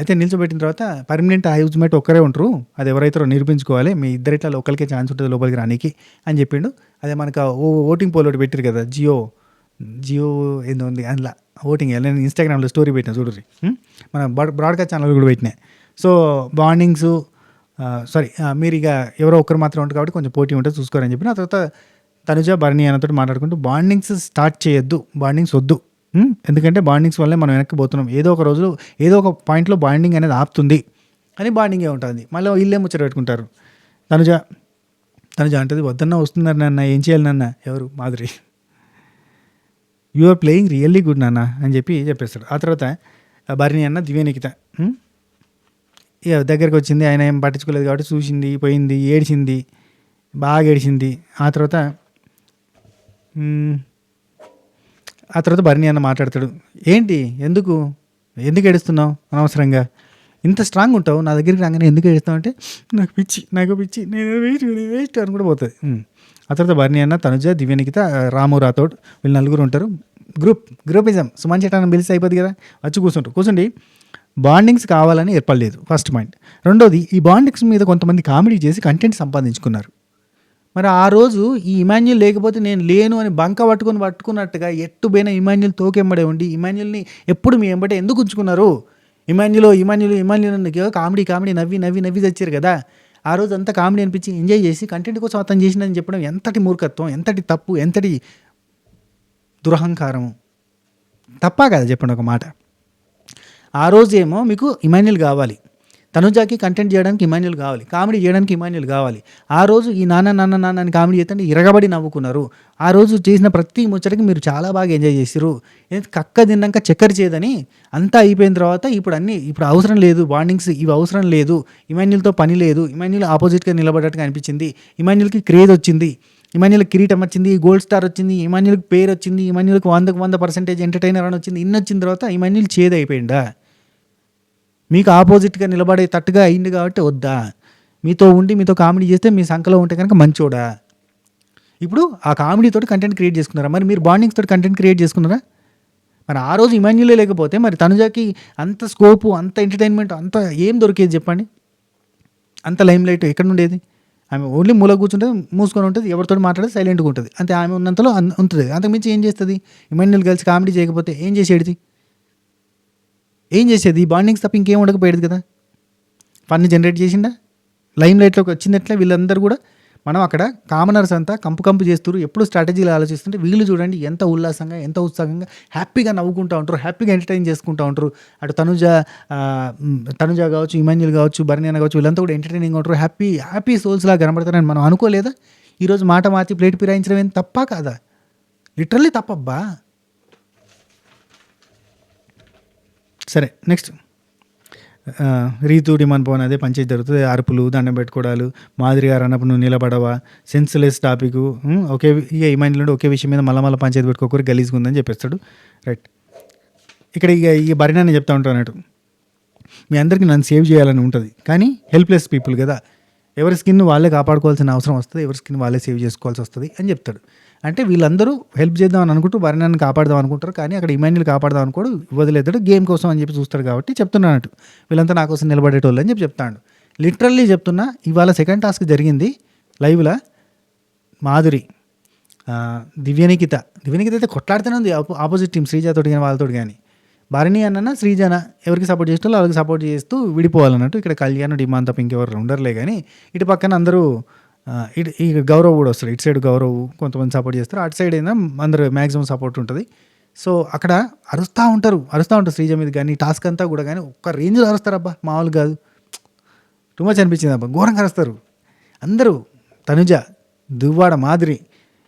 అయితే నిల్చోబెట్టిన తర్వాత పర్మనెంట్ హౌస్మేట్ ఒక్కరే ఉంటారు, అది ఎవరైతే నిరూపించుకోవాలి, మీ ఇద్దరిట్లా ఒకరికే ఛాన్స్ ఉంటుంది లోపలికి రానికి అని చెప్పిండు. అదే మనకు ఓటింగ్ పోల్ ఒకటి పెట్టారు కదా, జియో ఏందో ఉంది అందులో ఓటింగ్. నేను ఇన్స్టాగ్రామ్లో స్టోరీ పెట్టినా చూడరి, మన బ్రాడ్కాస్ట్ ఛానల్ కూడా పెట్టినా. సో బాండింగ్స్ మీరు ఇక ఎవరో ఒక్కరు మాత్రం ఉంటుంది కాబట్టి కొంచెం పోటీ ఉంటుంది చూసుకోరని చెప్పిన. ఆ తర్వాత తనుజ భరణి అన్నతో మాట్లాడుకుంటూ బాండింగ్స్ స్టార్ట్ చేయొద్దు, బాండింగ్స్ వద్దు, ఎందుకంటే బాండింగ్స్ వల్లే మనం వెనక్కి పోతున్నాం, ఏదో ఒక రోజు ఏదో ఒక పాయింట్లో బాండింగ్ అనేది ఆపుతుంది అని బాండింగే ఉంటుంది. మళ్ళీ వీళ్ళే ముచ్చట పెట్టుకుంటారు. తనుజ అంటది, వద్దన్నా వస్తున్నారు నాన్న, ఏం చేయాలి నాన్న, ఎవరు Madhuri, you are playing really good నాన్న అని చెప్పేస్తాడు. ఆ తర్వాత భరణి అన్న దివ్య నిఖిత ఇక దగ్గరికి వచ్చింది. ఆయన ఏం పట్టించుకోలేదు కాబట్టి చూసింది, పోయింది, ఏడిచింది, బాగా ఏడిచింది. ఆ తర్వాత భరణి అన్న మాట్లాడతాడు. ఏంటి ఎందుకు ఎందుకు ఏడుస్తున్నావు అనవసరంగా, ఇంత స్ట్రాంగ్ ఉంటావు, నా దగ్గరికి రాగానే ఎందుకు ఏడుస్తావు అంటే నాకు పిచ్చి నేను వేస్ట్ అని కూడా పోతుంది. ఆ తర్వాత భరణి అన్న, తనుజ, దివ్యనికిత, రాము రాథోడ్ వీళ్ళు నలుగురు ఉంటారు. గ్రూపిజం సుమన్ చెట్టాన్ని పిలిచి అయిపోద్ది కదా, వచ్చి కూర్చోండి. బాండింగ్స్ కావాలని ఏర్పడలేదు ఫస్ట్ పాయింట్. రెండోది, ఈ బాండింగ్స్ మీద కొంతమంది కామెడీ చేసి కంటెంట్ సంపాదించుకున్నారు. మరి ఆ రోజు ఈ ఇమాన్యుల్ లేకపోతే నేను లేను అని బంక పట్టుకున్నట్టుగా ఎట్టుపోయిన ఇమాన్యుల్ తోకెంబడే ఉండి ఇమాన్యుల్ని ఎప్పుడు మీ ఎంబటే ఎందుకు ఉంచుకున్నారు? ఇమాన్యుల్ కామెడీ నవ్వి తెచ్చారు కదా. ఆ రోజు అంతా కామెడీ అనిపించి ఎంజాయ్ చేసి కంటెంట్ కోసం అతను చేసిందని చెప్పడం ఎంతటి మూర్ఖత్వం, ఎంతటి తప్పు, ఎంతటి దురహంకారము. తప్పా కదా చెప్పండి ఒక మాట. ఆ రోజేమో మీకు ఇమాన్యుల్ కావాలి, తనుజాకి కంటెంట్ చేయడానికి ఇమాన్యుల్ కావాలి, కామెడీ చేయడానికి ఇమాన్యుల్ కావాలి. ఆ రోజు ఈ నాన్న అని కామెడీ చేస్తుంటే ఇరగబడి నవ్వుకున్నారు. ఆ రోజు చేసిన ప్రతి ముచ్చటకి మీరు చాలా బాగా ఎంజాయ్ చేసిరు. కక్క తిన్నాక చక్కెర చేయదని అంతా అయిపోయిన తర్వాత ఇప్పుడు అవసరం లేదు, బాండింగ్స్ ఇవి అవసరం లేదు, ఇమాన్యుల్తో పని లేదు, ఇమాన్యుల్ ఆపోజిట్గా నిలబడ్డట్టుగా అనిపించింది, ఇమాన్యుల్కి క్రేజ్ వచ్చింది, ఇమాన్యుల్కి కిరీటం వచ్చింది, గోల్డ్ స్టార్ వచ్చింది, ఇమాన్యుల్కి పేరు వచ్చింది, ఇమాన్యుల్కి 100% ఎంటర్టైనర్ అని వచ్చింది. ఇన్ని వచ్చిన తర్వాత ఇమాన్యుల్ చేదు అయిపోయిందా? మీకు ఆపోజిట్గా నిలబడే తట్టుగా అయింది కాబట్టి వద్దా? మీతో కామెడీ చేస్తే మీ సంఖలో ఉంటే కనుక మంచోడా? ఇప్పుడు ఆ కామెడీతోటి కంటెంట్ క్రియేట్ చేసుకున్నారా? మరి మీరు బాండింగ్స్ తోటి కంటెంట్ క్రియేట్ చేసుకున్నారా? మరి ఆ రోజు ఇమాన్యులే లేకపోతే మరి తనుజాకి అంత స్కోపు, అంత ఎంటర్టైన్మెంట్, అంత ఏం దొరికేది చెప్పండి? అంత లైమ్ లైట్ ఎక్కడ ఉండేది? ఆమె ఓన్లీ మూల కూర్చుంటే మూసుకొని ఉంటుంది, ఎవరితో మాట్లాడితే సైలెంట్గా ఉంటుంది అంతే. ఆమె ఉన్నంతలో ఉంటుంది, అంతకుమించి ఏం చేస్తుంది? ఇమాన్యుల్ కలిసి కామెడీ చేయకపోతే ఏం చేసేది? ఈ బాండింగ్స్ తప్ప ఇంకేం ఉండకపోయేది కదా. ఫన్ జనరేట్ చేసిండా, లైమ్ లైట్లోకి వచ్చినట్లే వీళ్ళందరూ కూడా. మనం అక్కడ కామనర్స్ అంతా కంపు చేస్తారు, ఎప్పుడు స్ట్రాటజీలు ఆలోచిస్తుంటే వీళ్ళు చూడండి ఎంత ఉల్లాసంగా, ఎంత ఉత్సాహంగా, హ్యాపీగా నవ్వుకుంటూ ఉంటారు, హ్యాపీగా ఎంటర్టైన్ చేసుకుంటూ ఉంటారు. అటు తనుజ కావచ్చు, ఇమాన్యుల్ కావచ్చు, భరణి అన్న కావచ్చు, వీళ్ళంతా కూడా ఎంటర్టైనింగ్ ఉంటారు, హ్యాపీ సోల్స్ లాగా కనబడతారని మనం అనుకోలేదా? ఈరోజు మాట మార్చి ప్లేట్ పిరాయించడం ఏం తప్పా కాదా? లిటరల్లీ తప్పబ్బా. సరే, నెక్స్ట్ రీతు డిమాండ్ పవన్ అదే పంచాయతీ జరుగుతుంది. అరుపులు, దండం పెట్టుకోవడాలు, మాదిరి గారు అన్నప్పుడు నువ్వు నిలబడవా, సెన్స్లెస్ టాపిక్, ఇమాన్యుల్ ఒకే విషయం మీద మళ్ళీ పంచాయతీ పెట్టుకోకూరి గలీజ్గా ఉందని చెప్పేస్తాడు. రైట్, ఇక్కడ ఈ భరణాన్ని చెప్తా ఉంటాను అన్నట్టు, మీ అందరికీ నన్ను సేవ్ చేయాలని ఉంటుంది, కానీ హెల్ప్లెస్ పీపుల్ కదా, ఎవరి స్కిన్ వాళ్ళే కాపాడుకోవాల్సిన అవసరం వస్తుంది, ఎవరి స్కిన్ వాళ్ళే సేవ్ చేసుకోవాల్సి వస్తుంది అని చెప్తాడు. అంటే వీళ్ళందరూ హెల్ప్ చేద్దామని అనుకుంటూ భరణాన్ని కాపాడదాం అనుకుంటారు, కానీ అక్కడ ఇమాన్యుల్ కాపాడదాం అనుకోడు, వదిలేతాడు, గేమ్ కోసం అని చెప్పి చూస్తాడు. కాబట్టి చెప్తున్నాడు, వీళ్ళంతా నా కోసం నిలబడేటోళ్ళు అని చెప్తాడు. లిటరల్లీ చెప్తున్నా, ఇవాళ సెకండ్ టాస్క్ జరిగింది లైవ్లో. మాధురి, దివ్యనికిత అయితే కొట్లాడుతూనే ఉంది ఆపోజిట్ టీం, శ్రీజాతోటి కానీ వాళ్ళతో కానీ. భరణి అన్న శ్రీజన ఎవరికి సపోర్ట్ చేస్తూ వాళ్ళకి సపోర్ట్ చేస్తూ విడిపోవాలన్నట్టు. ఇక్కడ కళ్యాణ్, డిమాండ్ తప్ప ఇంకెవరు ఉండరులే, కానీ ఇటు పక్కన అందరూ ఈ గౌరవ్ కూడా వస్తాడు. ఇటు సైడ్ గౌరవ్ కొంతమంది సపోర్ట్ చేస్తారు, అటు సైడ్ అయినా అందరూ మ్యాక్సిమం సపోర్ట్ ఉంటుంది. సో అక్కడ అరుస్తూ ఉంటారు శ్రీజ మీద కానీ, టాస్క్ అంతా కూడా కానీ ఒక్క రేంజ్లో అరుస్తారు అబ్బా, మామూలు కాదు. టూ మచ్ అనిపించింది అబ్బా, ఘోరంగా అరుస్తారు అందరూ. తనుజ, దువ్వాడ మాదిరి,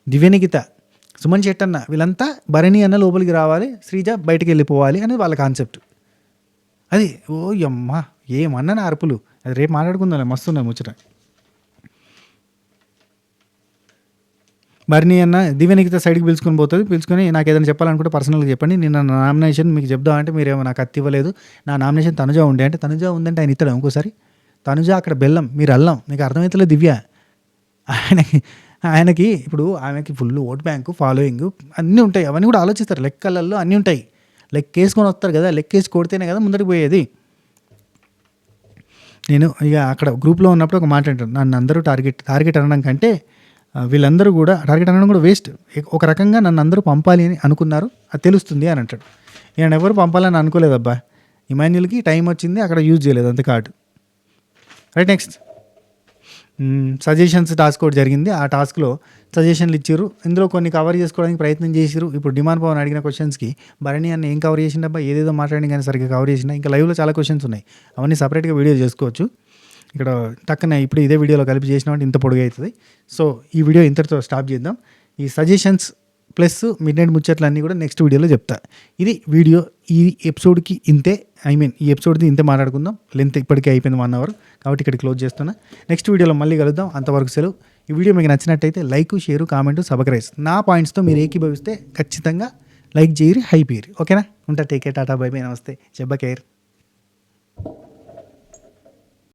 దివ్యనికిత, సుమన్ చెట్టన్న వీళ్ళంతా భరణి అన్న లోపలికి రావాలి, శ్రీజ బయటికి వెళ్ళిపోవాలి అనేది వాళ్ళ కాన్సెప్ట్. అది ఓ యమ్మ ఏమన్నా అరుపులు, అది రేపు మాట్లాడుకుందాం, మస్తున్నాయి ముచ్చట. భరణి అన్న దివ్యనికిత సైడ్కి పిలుచుకొని నాకు ఏదైనా చెప్పాలనుకుంటే పర్సనల్గా చెప్పండి, నేను నా నామినేషన్ మీకు చెప్దామంటే మీరేమో నాకు అత్తి ఇవ్వలేదు, నా నామినేషన్ తనుజ ఉండే అంటే తనుజ ఉందంటే ఆయన ఇస్తాడు ఇంకోసారి. తనుజ అక్కడ బెల్లం, మీరు అల్లం, నీకు అర్థమవుతలేదు దివ్య. ఆయనకి ఇప్పుడు ఆమెకి ఫుల్ ఓట్ బ్యాంకు, ఫాలోయింగ్ అన్నీ ఉంటాయి, అవన్నీ కూడా ఆలోచిస్తారు, లెక్కలలో అన్నీ ఉంటాయి. లెక్కేసుకొని వస్తారు కదా, లెక్కేసి కొడితేనే కదా ముందరికి పోయేది. నేను ఇక అక్కడ గ్రూప్లో ఉన్నప్పుడు ఒక మాట అంటాను, నన్ను అందరూ టార్గెట్ అనడం కంటే వీళ్ళందరూ కూడా టార్గెట్ అనడం కూడా వేస్ట్. ఒక రకంగా నన్ను అందరూ పంపాలి అని అనుకున్నారు, అది తెలుస్తుంది అని అంటాడు. ఈయన ఎవరు పంపాలని అనుకోలేదబ్బా, ఇమాన్యుల్కి టైం వచ్చింది, అక్కడ యూజ్ చేయలేదు అంతే card. Right, next suggestions task ఒకటి జరిగింది. ఆ టాస్క్లో సజెషన్లు ఇచ్చారు, ఇందులో కొన్ని కవర్ చేసుకోవడానికి ప్రయత్నం చేశారు. ఇప్పుడు డిమాండ్ పవన్ అడిగిన క్వశ్చన్స్కి భరణి అన్న ఏం కవర్ చేసిండబ్బా, ఏదేదో మాట్లాడి కానీ సరిగ్గా కవర్ చేసిన. ఇంకా లైవ్లో చాలా క్వశ్చన్స్ ఉన్నాయి, అవన్నీ సపరేట్గా వీడియో చేసుకోవచ్చు. ఇక్కడ టక్కన ఇప్పుడు ఇదే వీడియోలో కలిపి చేసినామంటే ఇంత పొడుగు అవుతుంది. సో ఈ వీడియో ఇంతటితో స్టాప్ చేద్దాం. ఈ సజెషన్స్ ప్లస్ మిడ్ నైట్ ముచ్చట్లు అన్నీ కూడా నెక్స్ట్ వీడియోలో చెప్తా. ఇది వీడియో ఈ ఎపిసోడ్కి ఇంతే. ఈ ఎపిసోడ్ది ఇంతే మాట్లాడుకుందాం. లెంత్ ఇప్పటికే అయిపోయింది 1 hour, కాబట్టి ఇక్కడ క్లోజ్ చేస్తున్నా. నెక్స్ట్ వీడియోలో మళ్ళీ కలుద్దాం. అంతవరకు సెలవు. ఈ వీడియో మీకు నచ్చినట్టయితే లైక్, షేర్, కామెంట్, సబ్స్క్రైబ్. నా పాయింట్స్తో మీరు ఏకీభవిస్తే ఖచ్చితంగా లైక్ చేయరు, హైప్ చేయరు. ఓకేనా? ఉంటా. Take care, Tata, by by, నమస్తే, జబ్బ కేర్.